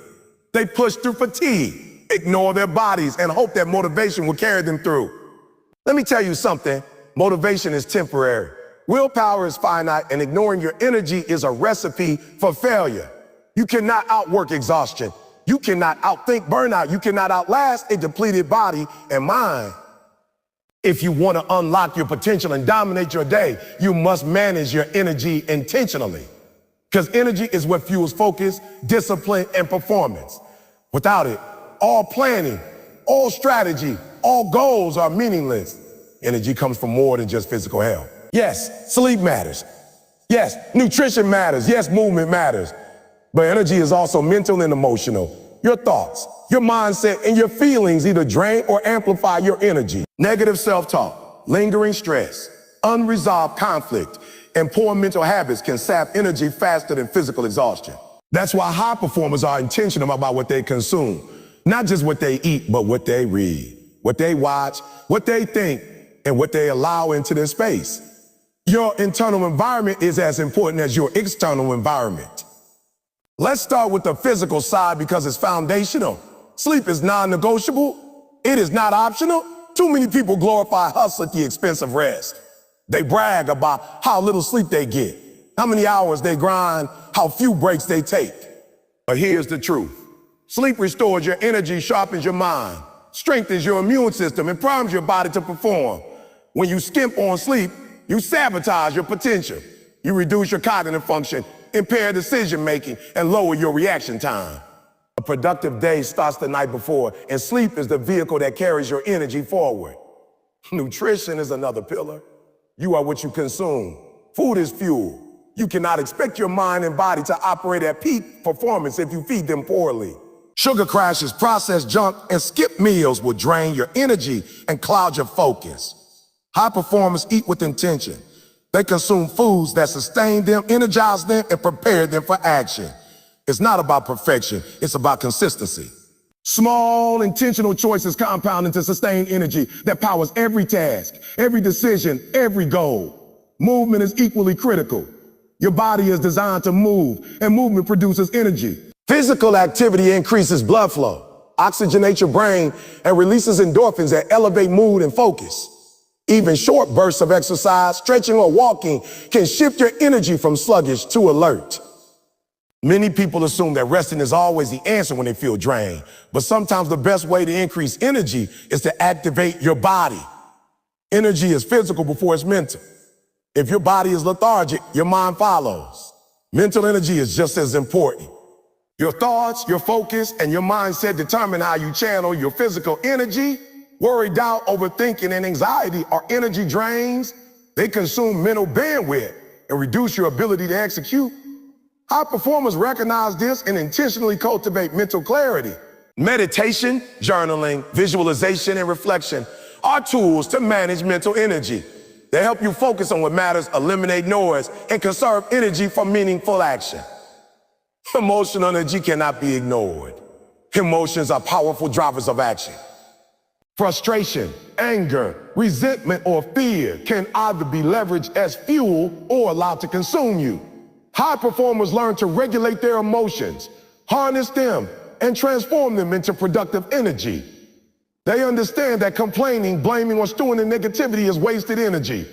S1: They push through fatigue, ignore their bodies, and hope that motivation will carry them through. Let me tell you something, motivation is temporary. Willpower is finite, and ignoring your energy is a recipe for failure. You cannot outwork exhaustion. You cannot outthink burnout. You cannot outlast a depleted body and mind. If you want to unlock your potential and dominate your day, you must manage your energy intentionally. Because energy is what fuels focus, discipline, and performance. Without it, all planning, all strategy, all goals are meaningless. Energy comes from more than just physical health. Yes, sleep matters. Yes, nutrition matters. Yes, movement matters. But energy is also mental and emotional. Your thoughts, your mindset, and your feelings either drain or amplify your energy. Negative self-talk, lingering stress, unresolved conflict, and poor mental habits can sap energy faster than physical exhaustion. That's why high performers are intentional about what they consume. Not just what they eat, but what they read, what they watch, what they think, and what they allow into their space. Your internal environment is as important as your external environment. Let's start with the physical side because it's foundational. Sleep is non-negotiable. It is not optional. Too many people glorify hustle at the expense of rest. They brag about how little sleep they get, how many hours they grind, how few breaks they take. But here's the truth. Sleep restores your energy, sharpens your mind, strengthens your immune system, and primes your body to perform. When you skimp on sleep, you sabotage your potential. You reduce your cognitive function, impair decision-making, and lower your reaction time. A productive day starts the night before, and sleep is the vehicle that carries your energy forward. Nutrition is another pillar. You are what you consume. Food is fuel. You cannot expect your mind and body to operate at peak performance if you feed them poorly. Sugar crashes, processed junk, and skip meals will drain your energy and cloud your focus. High performers eat with intention. They consume foods that sustain them, energize them, and prepare them for action. It's not about perfection, it's about consistency. Small, intentional choices compound into sustained energy that powers every task, every decision, every goal. Movement is equally critical. Your body is designed to move, and movement produces energy. Physical activity increases blood flow, oxygenates your brain, and releases endorphins that elevate mood and focus. Even short bursts of exercise, stretching or walking can shift your energy from sluggish to alert. Many people assume that resting is always the answer when they feel drained, but sometimes the best way to increase energy is to activate your body. Energy is physical before it's mental. If your body is lethargic, your mind follows. Mental energy is just as important. Your thoughts, your focus, and your mindset determine how you channel your physical energy. Worry, doubt, overthinking, and anxiety are energy drains. They consume mental bandwidth and reduce your ability to execute. High performers recognize this and intentionally cultivate mental clarity. Meditation, journaling, visualization, and reflection are tools to manage mental energy. They help you focus on what matters, eliminate noise, and conserve energy for meaningful action. Emotional energy cannot be ignored. Emotions are powerful drivers of action. Frustration, anger, resentment, or fear can either be leveraged as fuel or allowed to consume you. High performers learn to regulate their emotions, harness them, and transform them into productive energy. They understand that complaining, blaming, or stewing in negativity is wasted energy.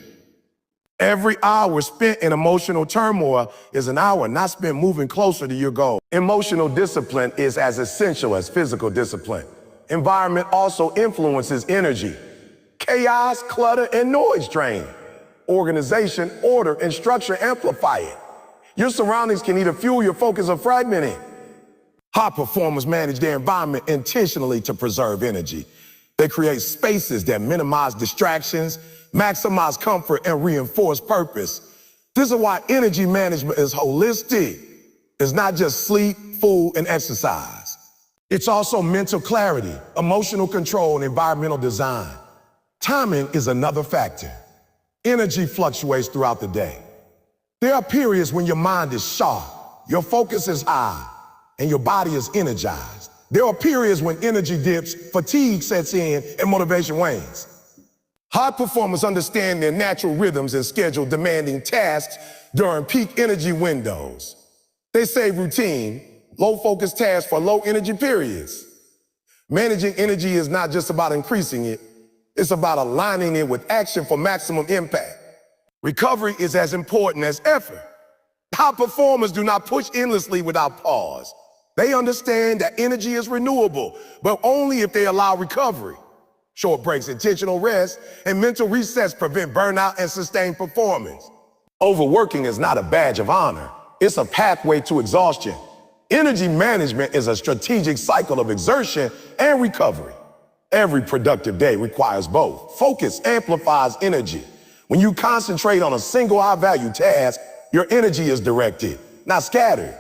S1: Every hour spent in emotional turmoil is an hour not spent moving closer to your goal. Emotional discipline is as essential as physical discipline. Environment also influences energy. Chaos, clutter, and noise drain. Organization, order, and structure amplify it. Your surroundings can either fuel your focus or fragment it. High performers manage their environment intentionally to preserve energy. They create spaces that minimize distractions, maximize comfort, and reinforce purpose. This is why energy management is holistic. It's not just sleep, food, and exercise. It's also mental clarity, emotional control, and environmental design. Timing is another factor. Energy fluctuates throughout the day. There are periods when your mind is sharp, your focus is high, and your body is energized. There are periods when energy dips, fatigue sets in, and motivation wanes. High performers understand their natural rhythms and schedule demanding tasks during peak energy windows. They save routine, low-focus tasks for low-energy periods. Managing energy is not just about increasing it, it's about aligning it with action for maximum impact. Recovery is as important as effort. High performers do not push endlessly without pause. They understand that energy is renewable, but only if they allow recovery. Short breaks, intentional rest, and mental resets prevent burnout and sustained performance. Overworking is not a badge of honor. It's a pathway to exhaustion. Energy management is a strategic cycle of exertion and recovery. Every productive day requires both. Focus amplifies energy. When you concentrate on a single high-value task, your energy is directed, not scattered.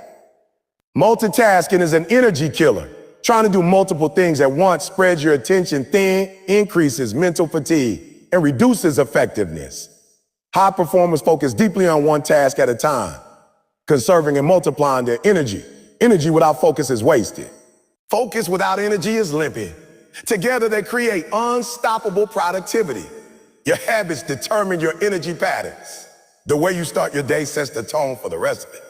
S1: Multitasking is an energy killer. Trying to do multiple things at once spreads your attention thin, increases mental fatigue, and reduces effectiveness. High performers focus deeply on one task at a time, conserving and multiplying their energy. Energy without focus is wasted. Focus without energy is limpid. Together they create unstoppable productivity. Your habits determine your energy patterns. The way you start your day sets the tone for the rest of it.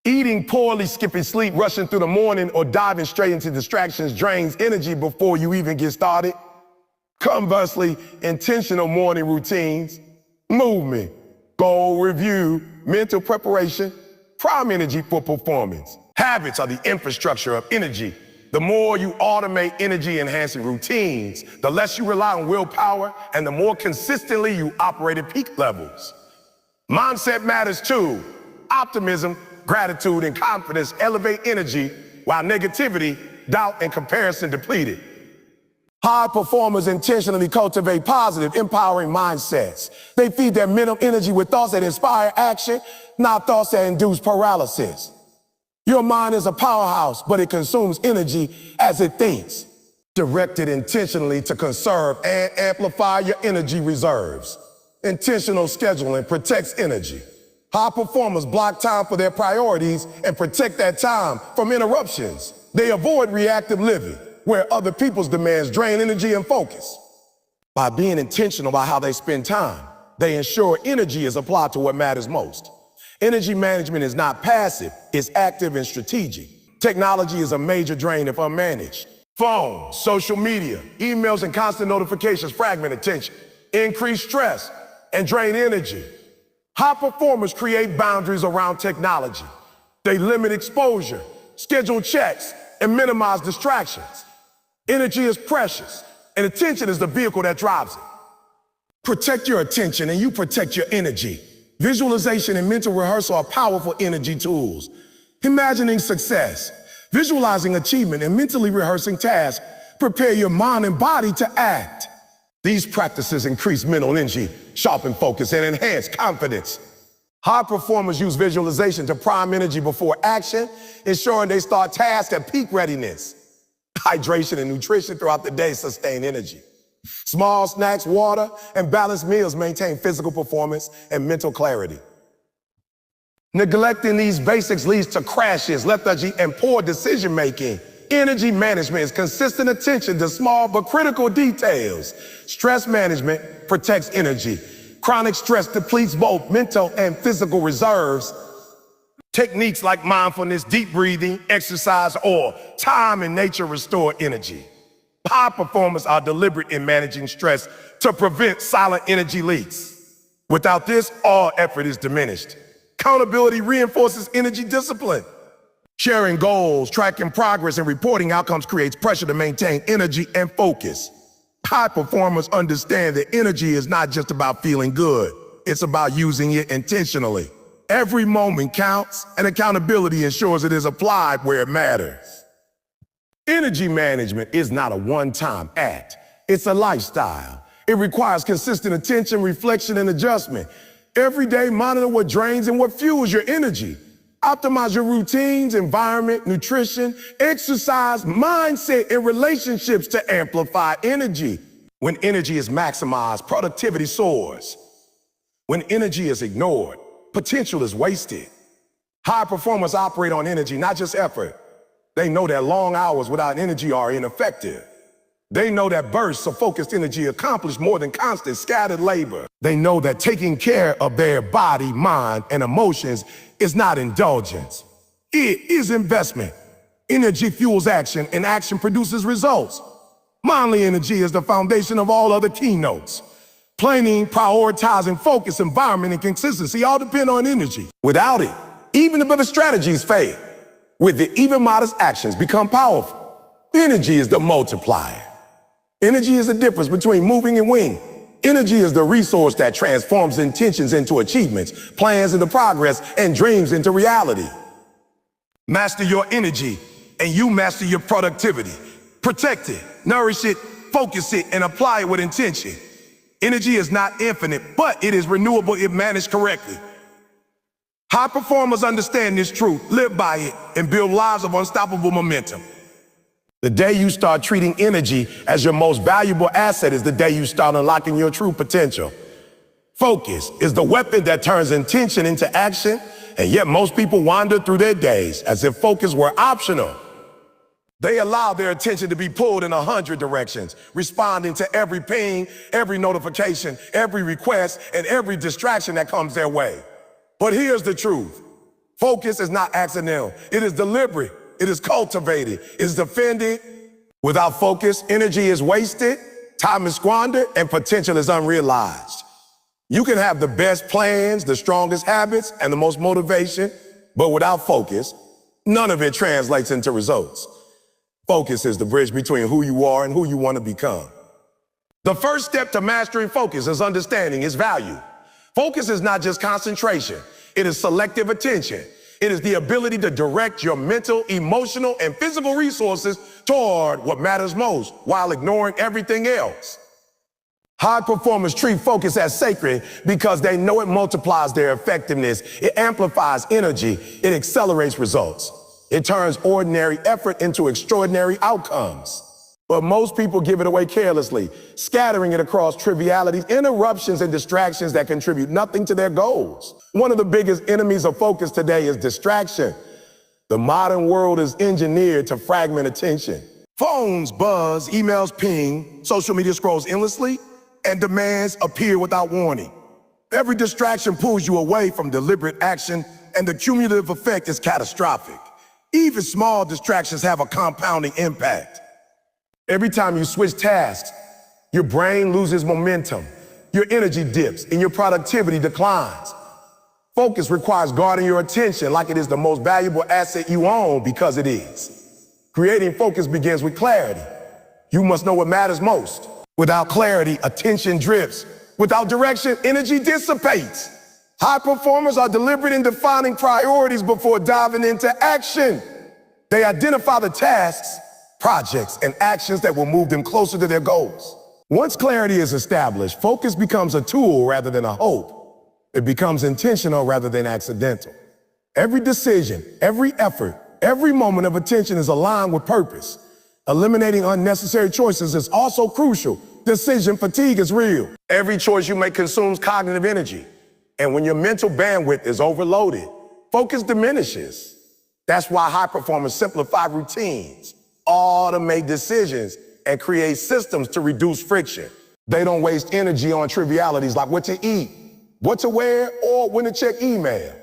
S1: Eating poorly, skipping sleep, rushing through the morning, or diving straight into distractions drains energy before you even get started. Conversely, intentional morning routines, movement, goal review, mental preparation, prime energy for performance. Habits are the infrastructure of energy. The more you automate energy-enhancing routines, the less you rely on willpower, and the more consistently you operate at peak levels. Mindset matters too. Optimism, gratitude, and confidence elevate energy, while negativity, doubt, and comparison deplete it. High performers intentionally cultivate positive, empowering mindsets. They feed their mental energy with thoughts that inspire action, not thoughts that induce paralysis. Your mind is a powerhouse, but it consumes energy as it thinks. Direct it intentionally to conserve and amplify your energy reserves. Intentional scheduling protects energy. High performers block time for their priorities and protect that time from interruptions. They avoid reactive living, where other people's demands drain energy and focus. By being intentional about how they spend time, they ensure energy is applied to what matters most. Energy management is not passive, it's active and strategic. Technology is a major drain if unmanaged. Phones, social media, emails, and constant notifications fragment attention, increase stress, and drain energy. High performers create boundaries around technology. They limit exposure, schedule checks, and minimize distractions. Energy is precious, and attention is the vehicle that drives it. Protect your attention and you protect your energy. Visualization and mental rehearsal are powerful energy tools. Imagining success, visualizing achievement, and mentally rehearsing tasks prepare your mind and body to act. These practices increase mental energy, sharpen focus, and enhance confidence. High performers use visualization to prime energy before action, ensuring they start tasks at peak readiness. Hydration and nutrition throughout the day sustain energy. Small snacks, water, and balanced meals maintain physical performance and mental clarity. Neglecting these basics leads to crashes, lethargy, and poor decision-making. Energy management is consistent attention to small but critical details. Stress management protects energy. Chronic stress depletes both mental and physical reserves. Techniques like mindfulness, deep breathing, exercise, or time in nature restore energy. High performers are deliberate in managing stress to prevent silent energy leaks. Without this, all effort is diminished. Accountability reinforces energy discipline. Sharing goals, tracking progress, and reporting outcomes creates pressure to maintain energy and focus. High performers understand that energy is not just about feeling good. It's about using it intentionally. Every moment counts, and accountability ensures it is applied where it matters. Energy management is not a one-time act. It's a lifestyle. It requires consistent attention, reflection, and adjustment. Every day, monitor what drains and what fuels your energy. Optimize your routines, environment, nutrition, exercise, mindset, and relationships to amplify energy. When energy is maximized, productivity soars. When energy is ignored, potential is wasted. High performers operate on energy, not just effort. They know that long hours without energy are ineffective. They know that bursts of focused energy accomplish more than constant scattered labor. They know that taking care of their body, mind, and emotions is not indulgence. It is investment. Energy fuels action, and action produces results. Mindly energy is the foundation of all other keynotes. Planning, prioritizing, focus, environment, and consistency all depend on energy. Without it, even the better strategies fail. With it, even modest actions become powerful. Energy is the multiplier. Energy is the difference between moving and winning. Energy is the resource that transforms intentions into achievements, plans into progress, and dreams into reality. Master your energy, and you master your productivity. Protect it, nourish it, focus it, and apply it with intention. Energy is not infinite, but it is renewable if managed correctly. High performers understand this truth, live by it, and build lives of unstoppable momentum. The day you start treating energy as your most valuable asset is the day you start unlocking your true potential. Focus is the weapon that turns intention into action, and yet most people wander through their days as if focus were optional. They allow their attention to be pulled in 100 directions, responding to every ping, every notification, every request, and every distraction that comes their way. But here's the truth. Focus is not accidental. It is deliberate. It is cultivated. It is defended. Without focus, energy is wasted, time is squandered, and potential is unrealized. You can have the best plans, the strongest habits, and the most motivation, but without focus, none of it translates into results. Focus is the bridge between who you are and who you want to become. The first step to mastering focus is understanding its value. Focus is not just concentration. It is selective attention. It is the ability to direct your mental, emotional, and physical resources toward what matters most while ignoring everything else. High performers treat focus as sacred because they know it multiplies their effectiveness, it amplifies energy, it accelerates results. It turns ordinary effort into extraordinary outcomes. But most people give it away carelessly, scattering it across trivialities, interruptions, and distractions that contribute nothing to their goals. One of the biggest enemies of focus today is distraction. The modern world is engineered to fragment attention. Phones buzz, emails ping, social media scrolls endlessly, and demands appear without warning. Every distraction pulls you away from deliberate action, and the cumulative effect is catastrophic. Even small distractions have a compounding impact. Every time you switch tasks, your brain loses momentum, your energy dips, and your productivity declines. Focus requires guarding your attention like it is the most valuable asset you own because it is. Creating focus begins with clarity. You must know what matters most. Without clarity, attention drifts. Without direction, energy dissipates. High performers are deliberate in defining priorities before diving into action. They identify the tasks, projects, and actions that will move them closer to their goals. Once clarity is established, focus becomes a tool rather than a hope. It becomes intentional rather than accidental. Every decision, every effort, every moment of attention is aligned with purpose. Eliminating unnecessary choices is also crucial. Decision fatigue is real. Every choice you make consumes cognitive energy. And when your mental bandwidth is overloaded, focus diminishes. That's why high performers simplify routines, automate decisions, and create systems to reduce friction. They don't waste energy on trivialities like what to eat, what to wear, or when to check email.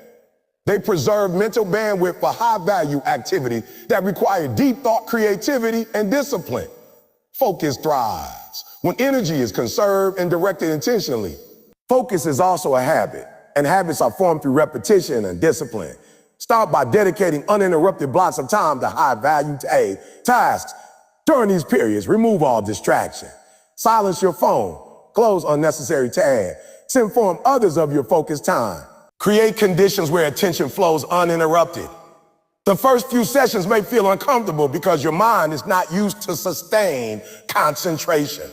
S1: They preserve mental bandwidth for high-value activity that require deep thought, creativity, and discipline. Focus thrives when energy is conserved and directed intentionally. Focus is also a habit, and habits are formed through repetition and discipline. Start by dedicating uninterrupted blocks of time to high-value tasks. During these periods, remove all distraction. Silence your phone. Close unnecessary tabs. Inform others of your focused time. Create conditions where attention flows uninterrupted. The first few sessions may feel uncomfortable because your mind is not used to sustained concentration.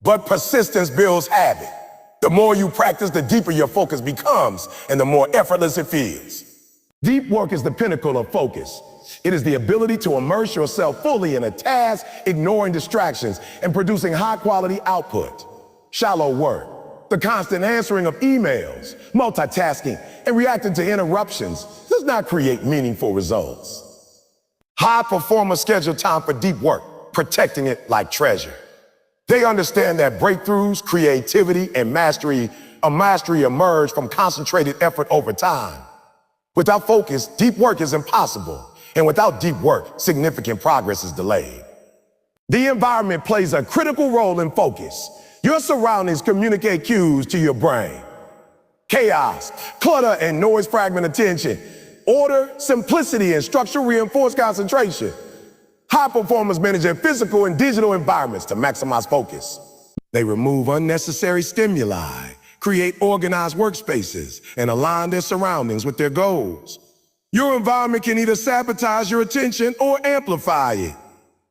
S1: But persistence builds habit. The more you practice, the deeper your focus becomes and the more effortless it feels. Deep work is the pinnacle of focus. It is the ability to immerse yourself fully in a task, ignoring distractions, and producing high-quality output. Shallow work, the constant answering of emails, multitasking, and reacting to interruptions does not create meaningful results. High performers schedule time for deep work, protecting it like treasure. They understand that breakthroughs, creativity, and mastery emerge from concentrated effort over time. Without focus, deep work is impossible. And without deep work, significant progress is delayed. The environment plays a critical role in focus. Your surroundings communicate cues to your brain. Chaos, clutter, and noise fragment attention. Order, simplicity, and structure reinforce concentration. High performers manage their physical and digital environments to maximize focus. They remove unnecessary stimuli, create organized workspaces, and align their surroundings with their goals. Your environment can either sabotage your attention or amplify it.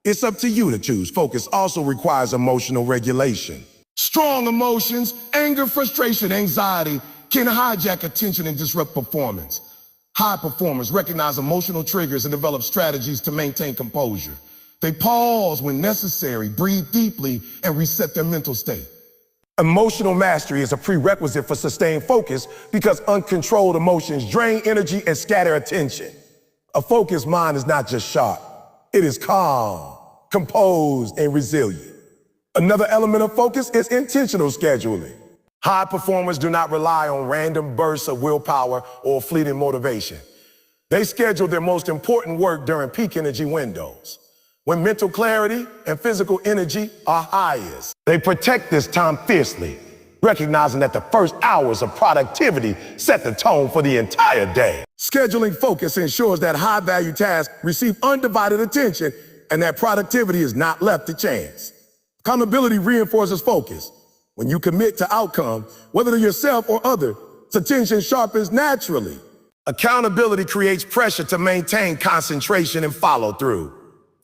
S1: It's up to you to choose. Focus also requires emotional regulation. Strong emotions, anger, frustration, anxiety can hijack attention and disrupt performance. High performers recognize emotional triggers and develop strategies to maintain composure. They pause when necessary, breathe deeply, and reset their mental state. Emotional mastery is a prerequisite for sustained focus because uncontrolled emotions drain energy and scatter attention. A focused mind is not just sharp, it is calm, composed, and resilient. Another element of focus is intentional scheduling. High performers do not rely on random bursts of willpower or fleeting motivation. They schedule their most important work during peak energy windows, when mental clarity and physical energy are highest. They protect this time fiercely, recognizing that the first hours of productivity set the tone for the entire day. Scheduling focus ensures that high-value tasks receive undivided attention and that productivity is not left to chance. Accountability reinforces focus. When you commit to outcome, whether to yourself or others, attention sharpens naturally. Accountability creates pressure to maintain concentration and follow through.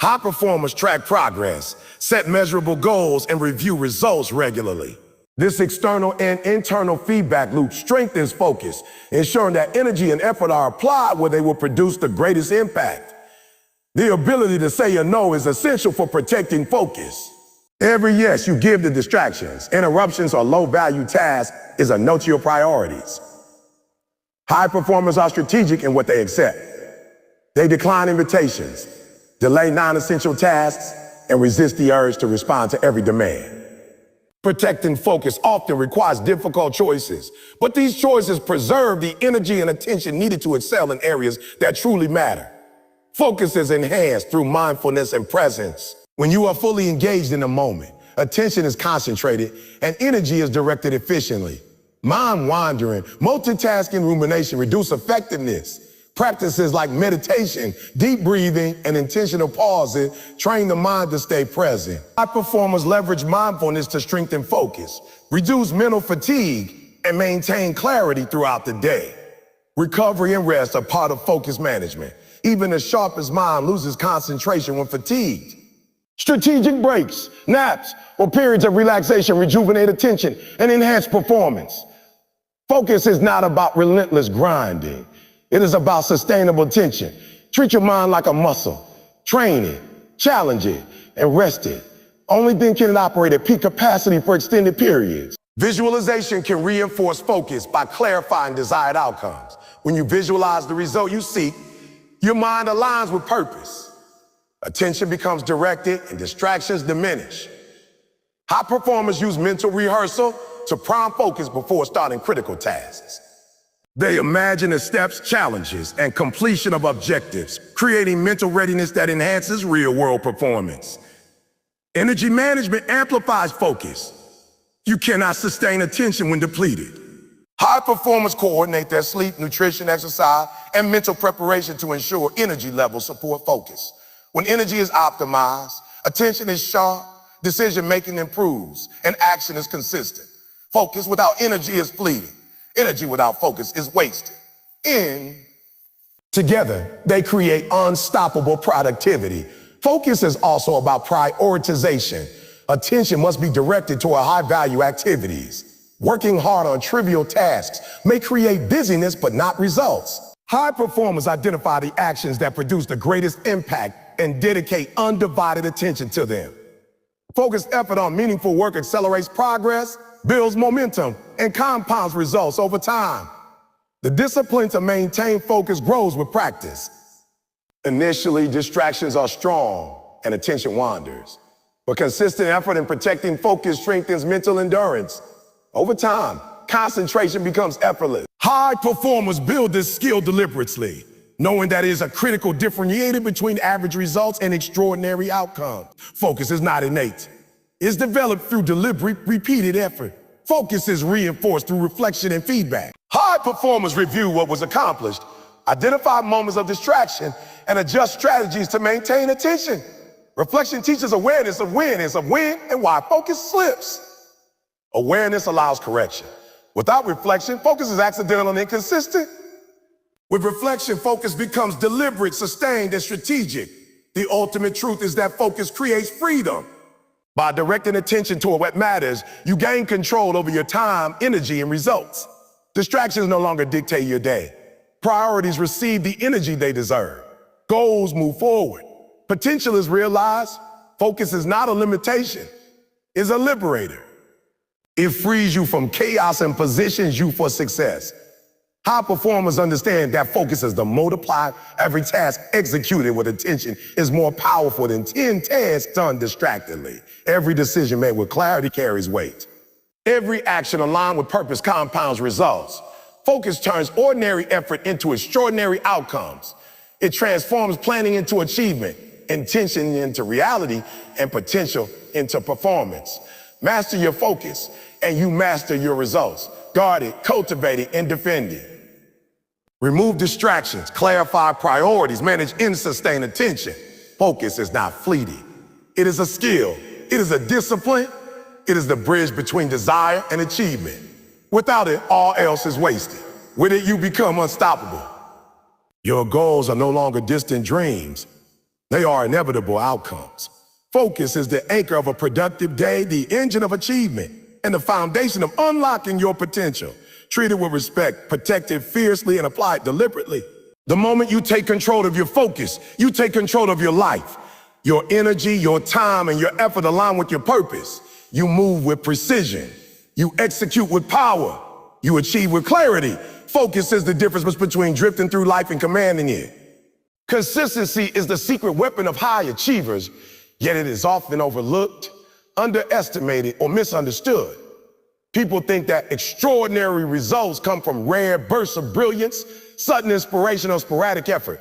S1: High performers track progress, set measurable goals, and review results regularly. This external and internal feedback loop strengthens focus, ensuring that energy and effort are applied where they will produce the greatest impact. The ability to say a no is essential for protecting focus. Every yes you give to distractions, interruptions, or low-value tasks is a no to your priorities. High performers are strategic in what they accept. They decline invitations, delay non-essential tasks, and resist the urge to respond to every demand. Protecting focus often requires difficult choices, but these choices preserve the energy and attention needed to excel in areas that truly matter. Focus is enhanced through mindfulness and presence. When you are fully engaged in the moment, attention is concentrated and energy is directed efficiently. Mind wandering, multitasking, rumination reduce effectiveness. Practices like meditation, deep breathing, and intentional pausing train the mind to stay present. High performers leverage mindfulness to strengthen focus, reduce mental fatigue, and maintain clarity throughout the day. Recovery and rest are part of focus management. Even the sharpest mind loses concentration when fatigued. Strategic breaks, naps, or periods of relaxation rejuvenate attention and enhance performance. Focus is not about relentless grinding. It is about sustainable attention. Treat your mind like a muscle. Train it, challenge it, and rest it. Only then can it operate at peak capacity for extended periods. Visualization can reinforce focus by clarifying desired outcomes. When you visualize the result you seek, your mind aligns with purpose. Attention becomes directed and distractions diminish. High performers use mental rehearsal to prime focus before starting critical tasks. They imagine the steps, challenges, and completion of objectives, creating mental readiness that enhances real-world performance. Energy management amplifies focus. You cannot sustain attention when depleted. High performers coordinate their sleep, nutrition, exercise, and mental preparation to ensure energy levels support focus. When energy is optimized, attention is sharp, Decision-making improves, and action is consistent. Focus without energy is fleeting. Energy without focus is wasted. Together, they create unstoppable productivity. Focus is also about prioritization. Attention must be directed toward high-value activities. Working hard on trivial tasks may create busyness but not results. High performers identify the actions that produce the greatest impact and dedicate undivided attention to them. Focused effort on meaningful work accelerates progress, builds momentum, and compounds results over time. The discipline to maintain focus grows with practice. Initially, distractions are strong and attention wanders. But consistent effort in protecting focus strengthens mental endurance. Over time, concentration becomes effortless. High performers build this skill deliberately, knowing that it is a critical differentiator between average results and extraordinary outcomes. Focus is not innate. It's developed through deliberate, repeated effort. Focus is reinforced through reflection and feedback. High performers review what was accomplished, identify moments of distraction, and adjust strategies to maintain attention. Reflection teaches awareness of when and why focus slips. Awareness allows correction. Without reflection, focus is accidental and inconsistent. With reflection, focus becomes deliberate, sustained, and strategic. The ultimate truth is that focus creates freedom. By directing attention toward what matters, you gain control over your time, energy, and results. Distractions no longer dictate your day. Priorities receive the energy they deserve. Goals move forward. Potential is realized. Focus is not a limitation. It's a liberator. It frees you from chaos and positions you for success. High performers understand that focus is the multiplier. Every task executed with attention is more powerful than 10 tasks done distractedly. Every decision made with clarity carries weight. Every action aligned with purpose compounds results. Focus turns ordinary effort into extraordinary outcomes. It transforms planning into achievement, intention into reality, and potential into performance. Master your focus, and you master your results. Guard it, cultivate it, and defend it. Remove distractions, clarify priorities, manage and sustain attention. Focus is not fleeting. It is a skill. It is a discipline. It is the bridge between desire and achievement. Without it, all else is wasted. With it, you become unstoppable. Your goals are no longer distant dreams. They are inevitable outcomes. Focus is the anchor of a productive day, the engine of achievement, and the foundation of unlocking your potential. Treat it with respect, protect it fiercely, and apply it deliberately. The moment you take control of your focus, you take control of your life. Your energy, your time, and your effort align with your purpose. You move with precision. You execute with power. You achieve with clarity. Focus is the difference between drifting through life and commanding it. Consistency is the secret weapon of high achievers, yet it is often overlooked, underestimated, or misunderstood. People think that extraordinary results come from rare bursts of brilliance, sudden inspiration, or sporadic effort.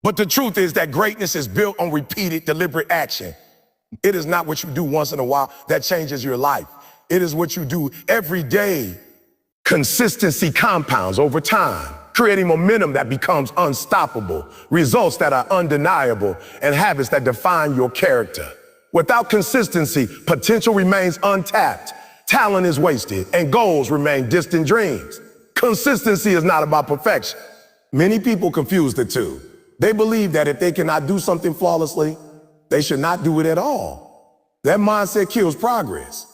S1: But the truth is that greatness is built on repeated, deliberate action. It is not what you do once in a while that changes your life. It is what you do every day. Consistency compounds over time, creating momentum that becomes unstoppable, results that are undeniable, and habits that define your character. Without consistency, potential remains untapped, talent is wasted, and goals remain distant dreams. Consistency is not about perfection. Many people confuse the two. They believe that if they cannot do something flawlessly, they should not do it at all. That mindset kills progress.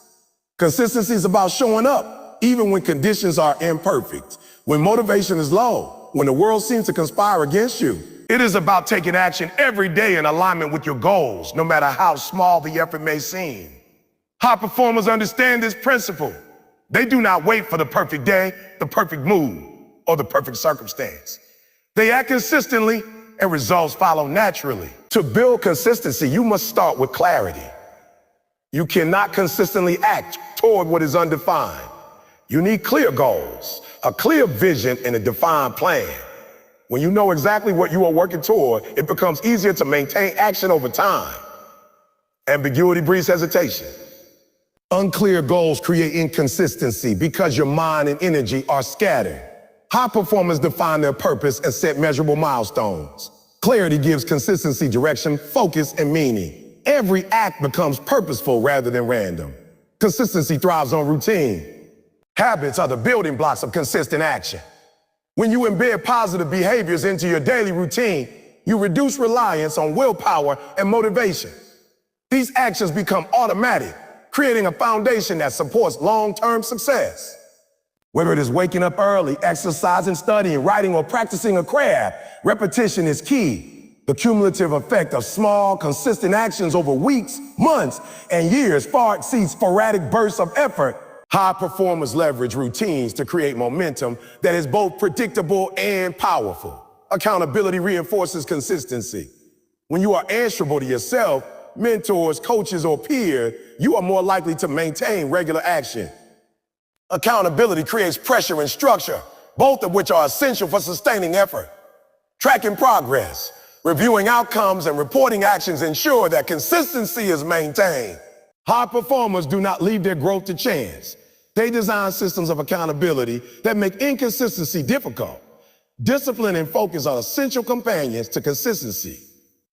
S1: Consistency is about showing up, even when conditions are imperfect, when motivation is low, when the world seems to conspire against you. It is about taking action every day in alignment with your goals, no matter how small the effort may seem. High performers understand this principle. They do not wait for the perfect day, the perfect mood, or the perfect circumstance. They act consistently, and results follow naturally. To build consistency, you must start with clarity. You cannot consistently act toward what is undefined. You need clear goals, a clear vision, and a defined plan. When you know exactly what you are working toward, it becomes easier to maintain action over time. Ambiguity breeds hesitation. Unclear goals create inconsistency because your mind and energy are scattered. High performers define their purpose and set measurable milestones. Clarity gives consistency, direction, focus, and meaning. Every act becomes purposeful rather than random. Consistency thrives on routine. Habits are the building blocks of consistent action. When you embed positive behaviors into your daily routine, you reduce reliance on willpower and motivation. These actions become automatic, creating a foundation that supports long-term success. Whether it is waking up early, exercising, studying, writing, or practicing a craft, repetition is key. The cumulative effect of small, consistent actions over weeks, months, and years far exceeds sporadic bursts of effort. High performers leverage routines to create momentum that is both predictable and powerful. Accountability reinforces consistency. When you are answerable to yourself, mentors, coaches, or peers, you are more likely to maintain regular action. Accountability creates pressure and structure, both of which are essential for sustaining effort. Tracking progress, reviewing outcomes, and reporting actions ensure that consistency is maintained. High performers do not leave their growth to chance. They design systems of accountability that make inconsistency difficult. Discipline and focus are essential companions to consistency.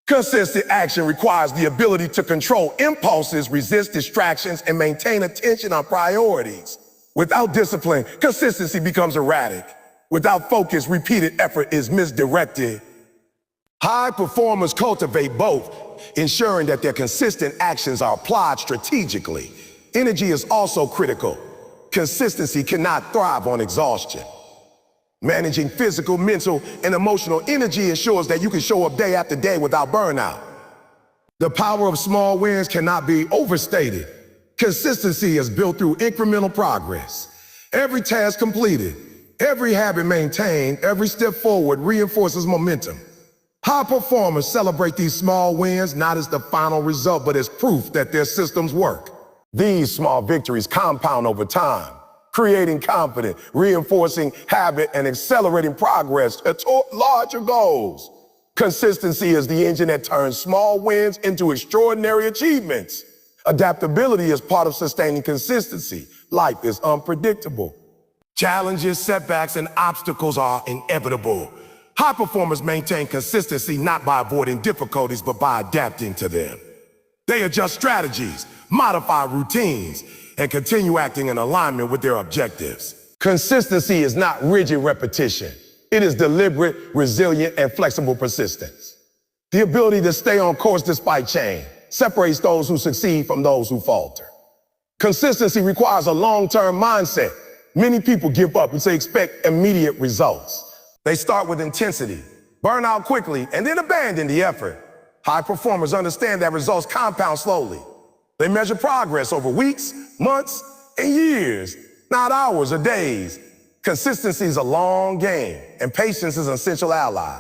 S1: Consistent action requires the ability to control impulses, resist distractions, and maintain attention on priorities. Without discipline, consistency becomes erratic. Without focus, repeated effort is misdirected. High performers cultivate both, ensuring that their consistent actions are applied strategically. Energy is also critical. Consistency cannot thrive on exhaustion. Managing physical, mental, and emotional energy ensures that you can show up day after day without burnout. The power of small wins cannot be overstated. Consistency is built through incremental progress. Every task completed, every habit maintained, every step forward reinforces momentum. High performers celebrate these small wins not as the final result, but as proof that their systems work. These small victories compound over time, creating confidence, reinforcing habit, and accelerating progress toward larger goals. Consistency is the engine that turns small wins into extraordinary achievements. Adaptability is part of sustaining consistency. Life is unpredictable. Challenges, setbacks, and obstacles are inevitable. High performers maintain consistency not by avoiding difficulties, but by adapting to them. They adjust strategies, modify routines, and continue acting in alignment with their objectives. Consistency is not rigid repetition. It is deliberate, resilient, and flexible persistence. The ability to stay on course despite change separates those who succeed from those who falter. Consistency requires a long-term mindset. Many people give up and expect immediate results. They start with intensity, burn out quickly, and then abandon the effort. High performers understand that results compound slowly. They measure progress over weeks, months, and years, not hours or days. Consistency is a long game, and patience is an essential ally.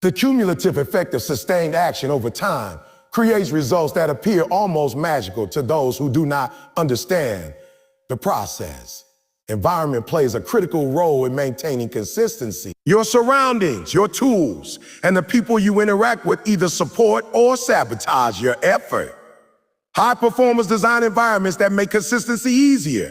S1: The cumulative effect of sustained action over time creates results that appear almost magical to those who do not understand the process. Environment plays a critical role in maintaining consistency. Your surroundings, your tools, and the people you interact with either support or sabotage your effort. High performers design environments that make consistency easier.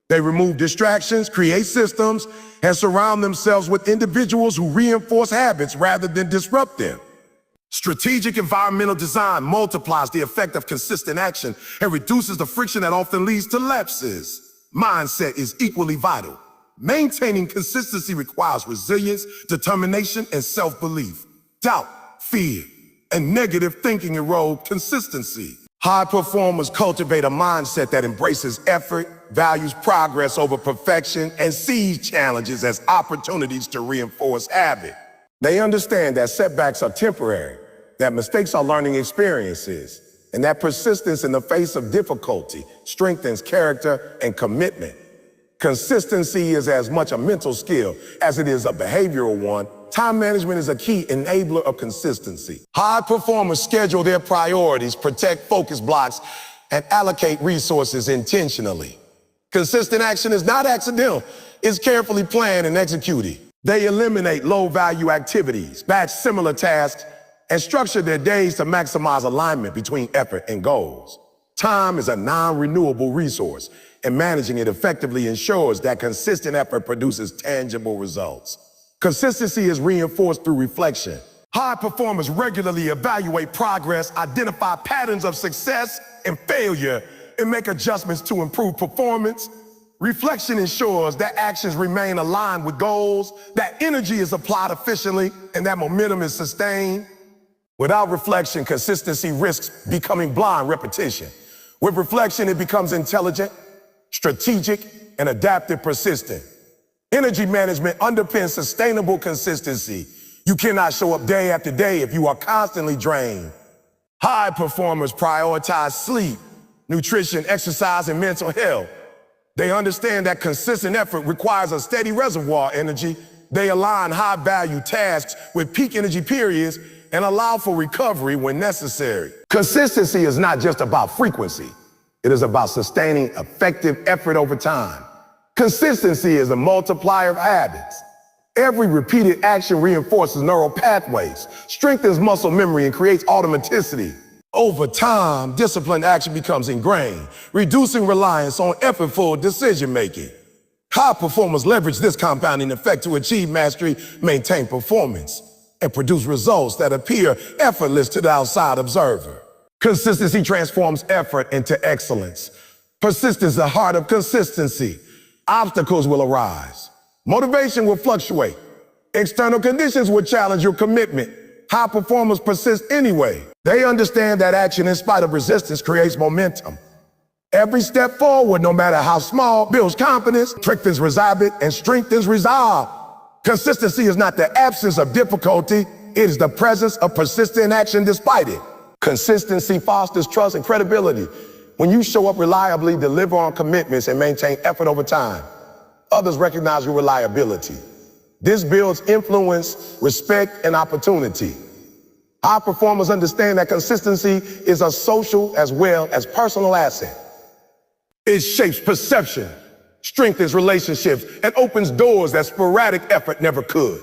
S1: They remove distractions, create systems, and surround themselves with individuals who reinforce habits rather than disrupt them. Strategic environmental design multiplies the effect of consistent action and reduces the friction that often leads to lapses. Mindset is equally vital. Maintaining consistency requires resilience, determination, and self-belief. Doubt, fear, and negative thinking erode consistency. High performers cultivate a mindset that embraces effort, values progress over perfection, and sees challenges as opportunities to reinforce habit. They understand that setbacks are temporary, that mistakes are learning experiences, and that persistence in the face of difficulty strengthens character and commitment. Consistency is as much a mental skill as it is a behavioral one. Time management is a key enabler of consistency. High performers schedule their priorities, protect focus blocks, and allocate resources intentionally. Consistent action is not accidental. It's carefully planned and executed. They eliminate low-value activities, batch similar tasks, and structure their days to maximize alignment between effort and goals. Time is a non-renewable resource, and managing it effectively ensures that consistent effort produces tangible results. Consistency is reinforced through reflection. High performers regularly evaluate progress, identify patterns of success and failure, and make adjustments to improve performance. Reflection ensures that actions remain aligned with goals, that energy is applied efficiently, and that momentum is sustained. Without reflection, consistency risks becoming blind repetition. With reflection, it becomes intelligent, strategic, and adaptive persistent. Energy management underpins sustainable consistency. You cannot show up day after day if you are constantly drained. High performers prioritize sleep, nutrition, exercise, and mental health. They understand that consistent effort requires a steady reservoir energy. They align high-value tasks with peak energy periods and allow for recovery when necessary. Consistency is not just about frequency. It is about sustaining effective effort over time. Consistency is a multiplier of habits. Every repeated action reinforces neural pathways, strengthens muscle memory, and creates automaticity. Over time, disciplined action becomes ingrained, reducing reliance on effortful decision-making. High performers leverage this compounding effect to achieve mastery, maintain performance, and produce results that appear effortless to the outside observer. Consistency transforms effort into excellence. Persistence is the heart of consistency. Obstacles will arise. Motivation will fluctuate. External conditions will challenge your commitment. High performers persist anyway. They understand that action in spite of resistance creates momentum. Every step forward, no matter how small, builds confidence, strengthens habit, and strengthens resolve. Consistency is not the absence of difficulty, it is the presence of persistent action despite it. Consistency fosters trust and credibility. When you show up reliably, deliver on commitments, and maintain effort over time, others recognize your reliability. This builds influence, respect, and opportunity. High performers understand that consistency is a social as well as personal asset. It shapes perception, strengthens relationships, and opens doors that sporadic effort never could.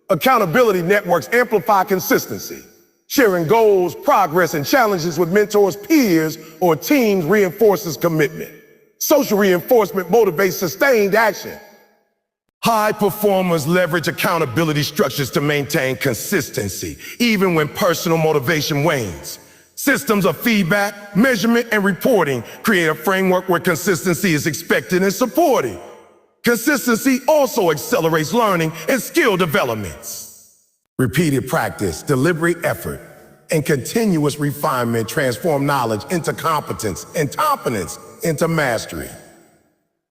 S1: Accountability networks amplify consistency. Sharing goals, progress, and challenges with mentors, peers, or teams reinforces commitment. Social reinforcement motivates sustained action. High performers leverage accountability structures to maintain consistency, even when personal motivation wanes. Systems of feedback, measurement, and reporting create a framework where consistency is expected and supported. Consistency also accelerates learning and skill developments. Repeated practice, deliberate effort, and continuous refinement transform knowledge into competence and competence into mastery.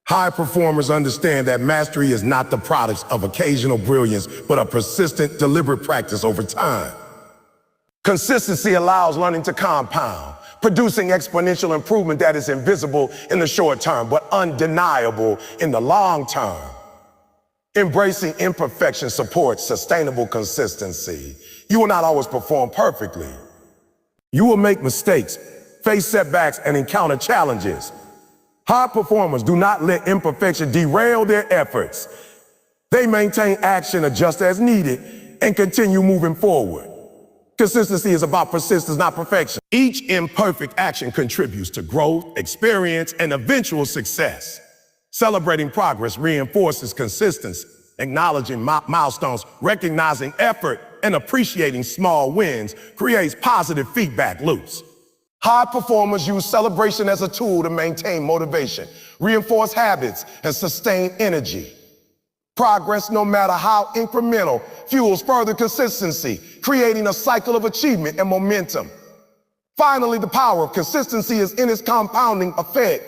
S1: High performers understand that mastery is not the product of occasional brilliance, but a persistent, deliberate practice over time. Consistency allows learning to compound, producing exponential improvement that is invisible in the short term, but undeniable in the long term. Embracing imperfection supports sustainable consistency. You will not always perform perfectly. You will make mistakes, face setbacks, and encounter challenges. High performers do not let imperfection derail their efforts. They maintain action, adjust as needed, and continue moving forward. Consistency is about persistence, not perfection. Each imperfect action contributes to growth, experience, and eventual success. Celebrating progress reinforces consistency, acknowledging milestones, recognizing effort, and appreciating small wins creates positive feedback loops. High performers use celebration as a tool to maintain motivation, reinforce habits, and sustain energy. Progress, no matter how incremental, fuels further consistency, creating a cycle of achievement and momentum. Finally, the power of consistency is in its compounding effect.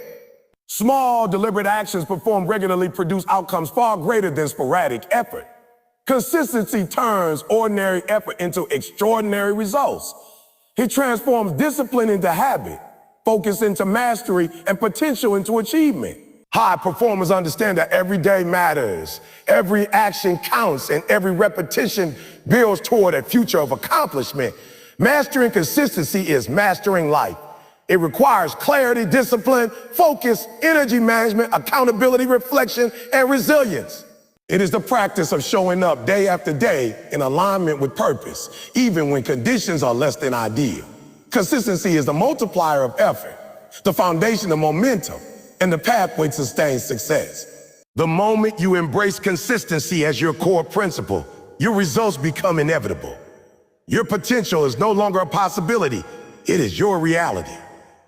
S1: Small, deliberate actions performed regularly produce outcomes far greater than sporadic effort. Consistency turns ordinary effort into extraordinary results. It transforms discipline into habit, focus into mastery, and potential into achievement. High performers understand that every day matters, every action counts, and every repetition builds toward a future of accomplishment. Mastering consistency is mastering life. It requires clarity, discipline, focus, energy management, accountability, reflection, and resilience. It is the practice of showing up day after day in alignment with purpose, even when conditions are less than ideal. Consistency is the multiplier of effort, the foundation of momentum, and the pathway to sustained success. The moment you embrace consistency as your core principle, your results become inevitable. Your potential is no longer a possibility. It is your reality.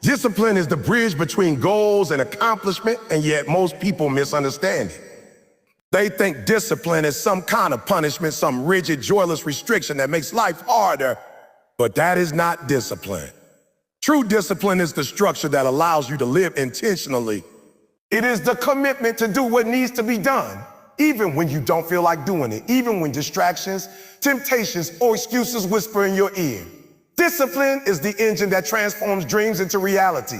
S1: Discipline is the bridge between goals and accomplishment, and yet most people misunderstand it. They think discipline is some kind of punishment, some rigid, joyless restriction that makes life harder, but that is not discipline. True discipline is the structure that allows you to live intentionally. It is the commitment to do what needs to be done, even when you don't feel like doing it, even when distractions, temptations, or excuses whisper in your ear. Discipline is the engine that transforms dreams into reality,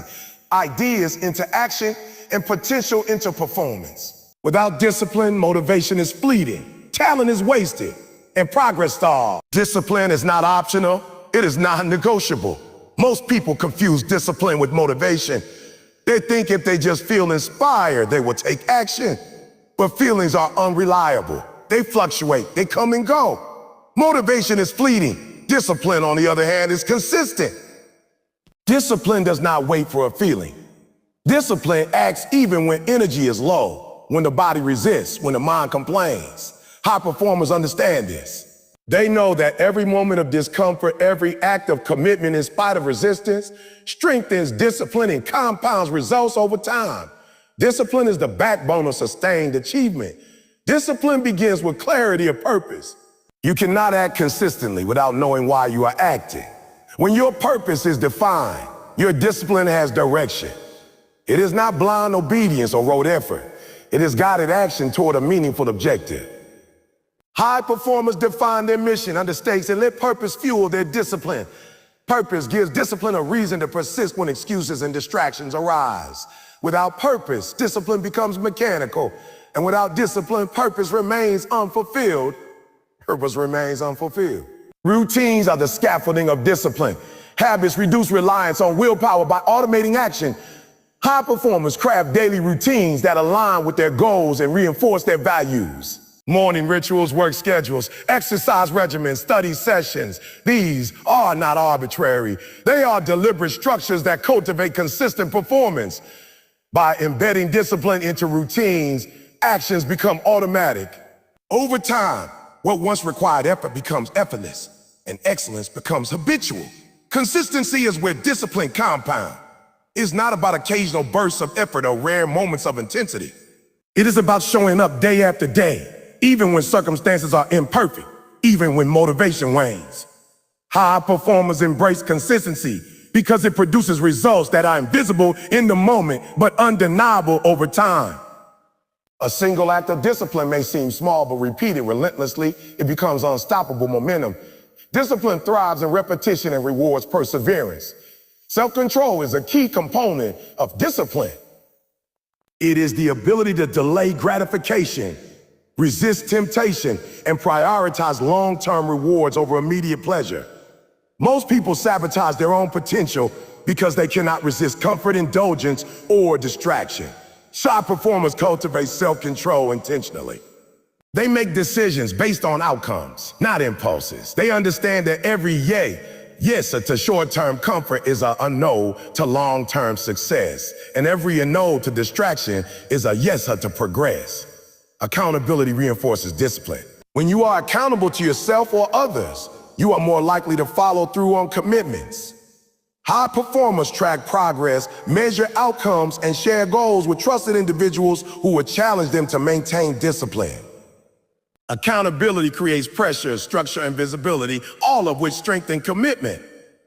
S1: ideas into action, and potential into performance. Without discipline, motivation is fleeting, talent is wasted, and progress stalls. Discipline is not optional, it is non-negotiable. Most people confuse discipline with motivation. They think if they just feel inspired, they will take action. But feelings are unreliable. They fluctuate, they come and go. Motivation is fleeting. Discipline, on the other hand, is consistent. Discipline does not wait for a feeling. Discipline acts even when energy is low, when the body resists, when the mind complains. High performers understand this. They know that every moment of discomfort, every act of commitment in spite of resistance, strengthens discipline and compounds results over time. Discipline is the backbone of sustained achievement. Discipline begins with clarity of purpose. You cannot act consistently without knowing why you are acting. When your purpose is defined, your discipline has direction. It is not blind obedience or rote effort. It is guided action toward a meaningful objective. High performers define their mission under stakes and let purpose fuel their discipline. Purpose gives discipline a reason to persist when excuses and distractions arise. Without purpose, discipline becomes mechanical. And without discipline, purpose remains unfulfilled. Purpose remains unfulfilled. Routines are the scaffolding of discipline. Habits reduce reliance on willpower by automating action. High performers craft daily routines that align with their goals and reinforce their values. Morning rituals, work schedules, exercise regimens, study sessions. These are not arbitrary. They are deliberate structures that cultivate consistent performance. By embedding discipline into routines, actions become automatic. Over time, what once required effort becomes effortless, and excellence becomes habitual. Consistency is where discipline compounds. It's not about occasional bursts of effort or rare moments of intensity. It is about showing up day after day, even when circumstances are imperfect, even when motivation wanes. High performers embrace consistency because it produces results that are invisible in the moment, but undeniable over time. A single act of discipline may seem small, but repeated relentlessly, it becomes unstoppable momentum. Discipline thrives in repetition and rewards perseverance. Self-control is a key component of discipline. It is the ability to delay gratification, resist temptation, and prioritize long-term rewards over immediate pleasure. Most people sabotage their own potential because they cannot resist comfort, indulgence, or distraction. Shy performers cultivate self-control intentionally. They make decisions based on outcomes, not impulses. They understand that every yes to short-term comfort is a no to long-term success. And every no to distraction is a yes to progress. Accountability reinforces discipline. When you are accountable to yourself or others, you are more likely to follow through on commitments. High performers track progress, measure outcomes, and share goals with trusted individuals who will challenge them to maintain discipline. Accountability creates pressure, structure, and visibility, all of which strengthen commitment.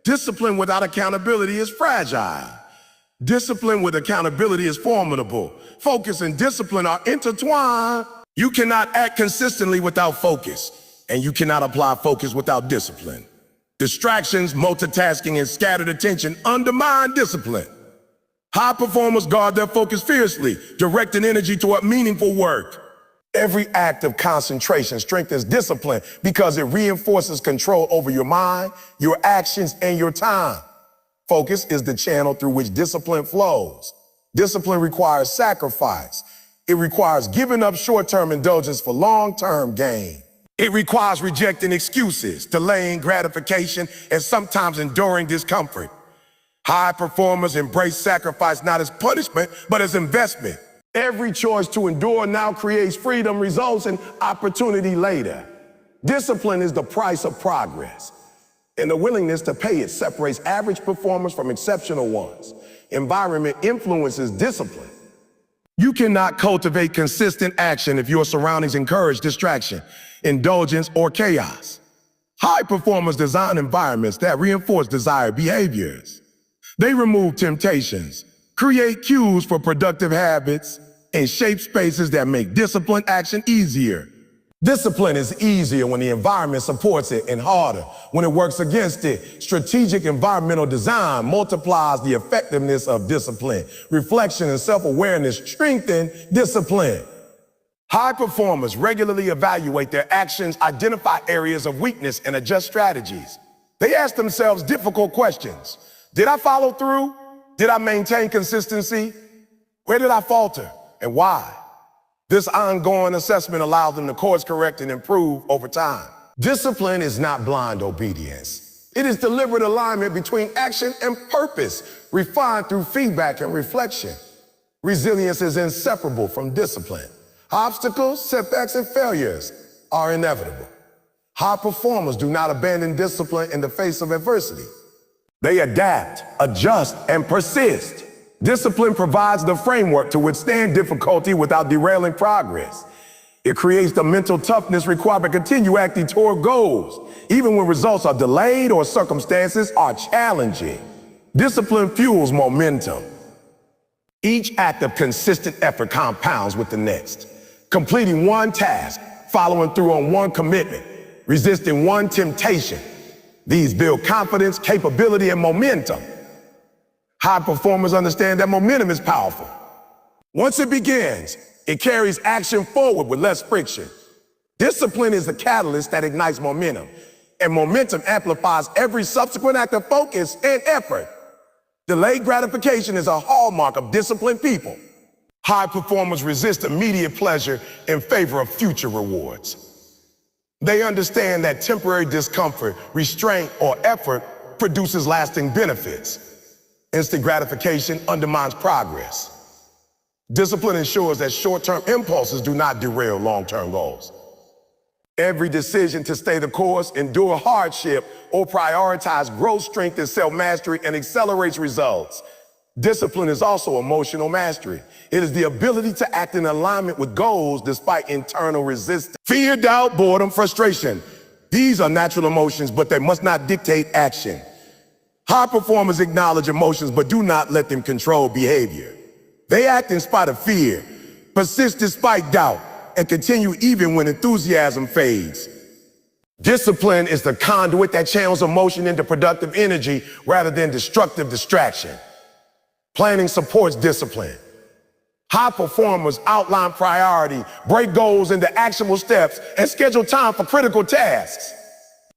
S1: Discipline without accountability is fragile. Discipline with accountability is formidable. Focus and discipline are intertwined. You cannot act consistently without focus, and you cannot apply focus without discipline. Distractions, multitasking, and scattered attention undermine discipline. High performers guard their focus fiercely, directing energy toward meaningful work. Every act of concentration strengthens discipline because it reinforces control over your mind, your actions, and your time. Focus is the channel through which discipline flows. Discipline requires sacrifice. It requires giving up short-term indulgence for long-term gain. It requires rejecting excuses, delaying gratification, and sometimes enduring discomfort. High performers embrace sacrifice not as punishment, but as investment. Every choice to endure now creates freedom, results, and opportunity later. Discipline is the price of progress. And the willingness to pay it separates average performers from exceptional ones. Environment influences discipline. You cannot cultivate consistent action if your surroundings encourage distraction, indulgence, or chaos. High performers design environments that reinforce desired behaviors. They remove temptations, create cues for productive habits, and shape spaces that make disciplined action easier. Discipline is easier when the environment supports it and harder when it works against it. Strategic environmental design multiplies the effectiveness of discipline. Reflection and self-awareness strengthen discipline. High performers regularly evaluate their actions, identify areas of weakness, and adjust strategies. They ask themselves difficult questions. Did I follow through? Did I maintain consistency? Where did I falter and why? This ongoing assessment allows them to course correct and improve over time. Discipline is not blind obedience. It is deliberate alignment between action and purpose, refined through feedback and reflection. Resilience is inseparable from discipline. Obstacles, setbacks, and failures are inevitable. High performers do not abandon discipline in the face of adversity. They adapt, adjust, and persist. Discipline provides the framework to withstand difficulty without derailing progress. It creates the mental toughness required to continue acting toward goals, even when results are delayed or circumstances are challenging. Discipline fuels momentum. Each act of consistent effort compounds with the next. Completing one task, following through on one commitment, resisting one temptation. These build confidence, capability, and momentum. High performers understand that momentum is powerful. Once it begins, it carries action forward with less friction. Discipline is the catalyst that ignites momentum, and momentum amplifies every subsequent act of focus and effort. Delayed gratification is a hallmark of disciplined people. High performers resist immediate pleasure in favor of future rewards. They understand that temporary discomfort, restraint, or effort produces lasting benefits. Instant gratification undermines progress. Discipline ensures that short-term impulses do not derail long-term goals. Every decision to stay the course, endure hardship, or prioritize growth strengthens self-mastery and accelerates results. Discipline is also emotional mastery. It is the ability to act in alignment with goals despite internal resistance. Fear, doubt, boredom, frustration. These are natural emotions, but they must not dictate action. High performers acknowledge emotions, but do not let them control behavior. They act in spite of fear, persist despite doubt, and continue even when enthusiasm fades. Discipline is the conduit that channels emotion into productive energy rather than destructive distraction. Planning supports discipline. High performers outline priority, break goals into actionable steps, and schedule time for critical tasks.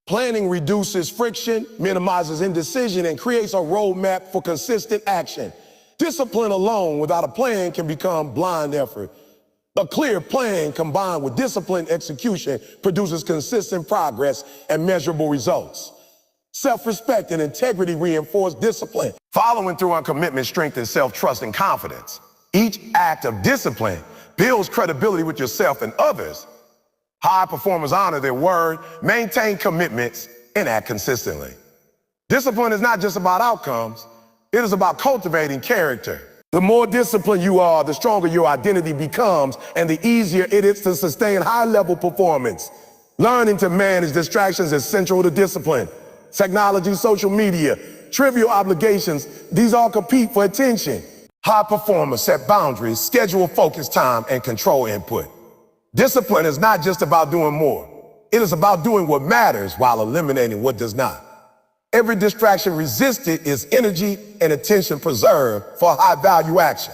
S1: Planning reduces friction, minimizes indecision, and creates a roadmap for consistent action. Discipline alone without a plan can become blind effort. A clear plan combined with disciplined execution produces consistent progress and measurable results. Self-respect and integrity reinforce discipline. Following through on commitment strengthens self-trust and confidence. Each act of discipline builds credibility with yourself and others. High performers honor their word, maintain commitments, and act consistently. Discipline is not just about outcomes, it is about cultivating character. The more disciplined you are, the stronger your identity becomes, and the easier it is to sustain high-level performance. Learning to manage distractions is central to discipline. Technology, social media, trivial obligations, these all compete for attention. High performers set boundaries, schedule focus time, and control input. Discipline is not just about doing more. It is about doing what matters while eliminating what does not. Every distraction resisted is energy and attention preserved for high-value action.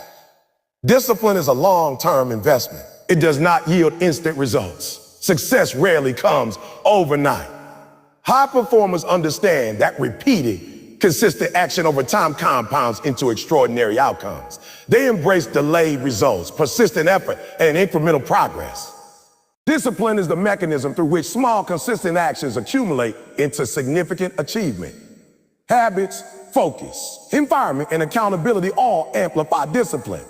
S1: Discipline is a long-term investment. It does not yield instant results. Success rarely comes overnight. High performers understand that repeated, consistent action over time compounds into extraordinary outcomes. They embrace delayed results, persistent effort, and incremental progress. Discipline is the mechanism through which small, consistent actions accumulate into significant achievement. Habits, focus, environment, and accountability all amplify discipline.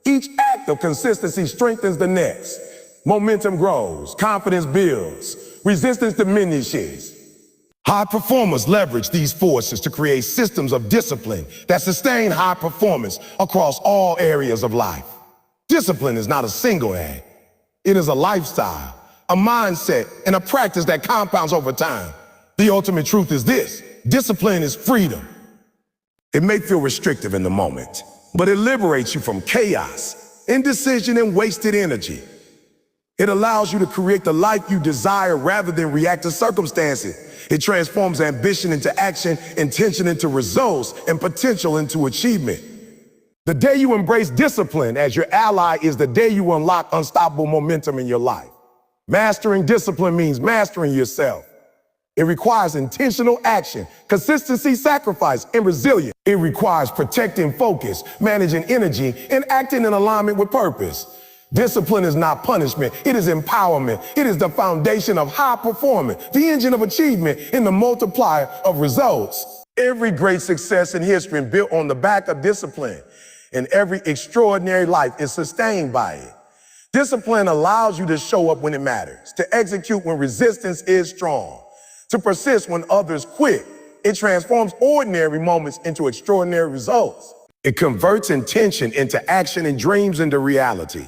S1: Each act of consistency strengthens the next. Momentum grows, confidence builds, resistance diminishes. High performers leverage these forces to create systems of discipline that sustain high performance across all areas of life. Discipline is not a single act. It is a lifestyle, a mindset, and a practice that compounds over time. The ultimate truth is this: discipline is freedom. It may feel restrictive in the moment, but it liberates you from chaos, indecision, and wasted energy. It allows you to create the life you desire rather than react to circumstances. It transforms ambition into action, intention into results, and potential into achievement. The day you embrace discipline as your ally is the day you unlock unstoppable momentum in your life. Mastering discipline means mastering yourself. It requires intentional action, consistency, sacrifice, and resilience. It requires protecting focus, managing energy, and acting in alignment with purpose. Discipline is not punishment, it is empowerment. It is the foundation of high performance, the engine of achievement, and the multiplier of results. Every great success in history is built on the back of discipline, and every extraordinary life is sustained by it. Discipline allows you to show up when it matters, to execute when resistance is strong, to persist when others quit. It transforms ordinary moments into extraordinary results. It converts intention into action and dreams into reality.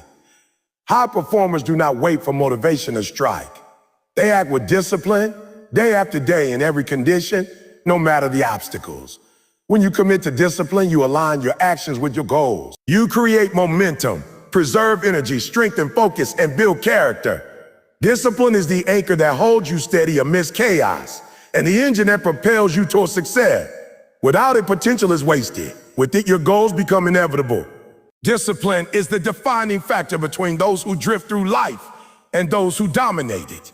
S1: High performers do not wait for motivation to strike. They act with discipline, day after day, in every condition, no matter the obstacles. When you commit to discipline, you align your actions with your goals. You create momentum, preserve energy, strengthen focus, and build character. Discipline is the anchor that holds you steady amidst chaos, and the engine that propels you towards success. Without it, potential is wasted. With it, your goals become inevitable. Discipline is the defining factor between those who drift through life and those who dominate it.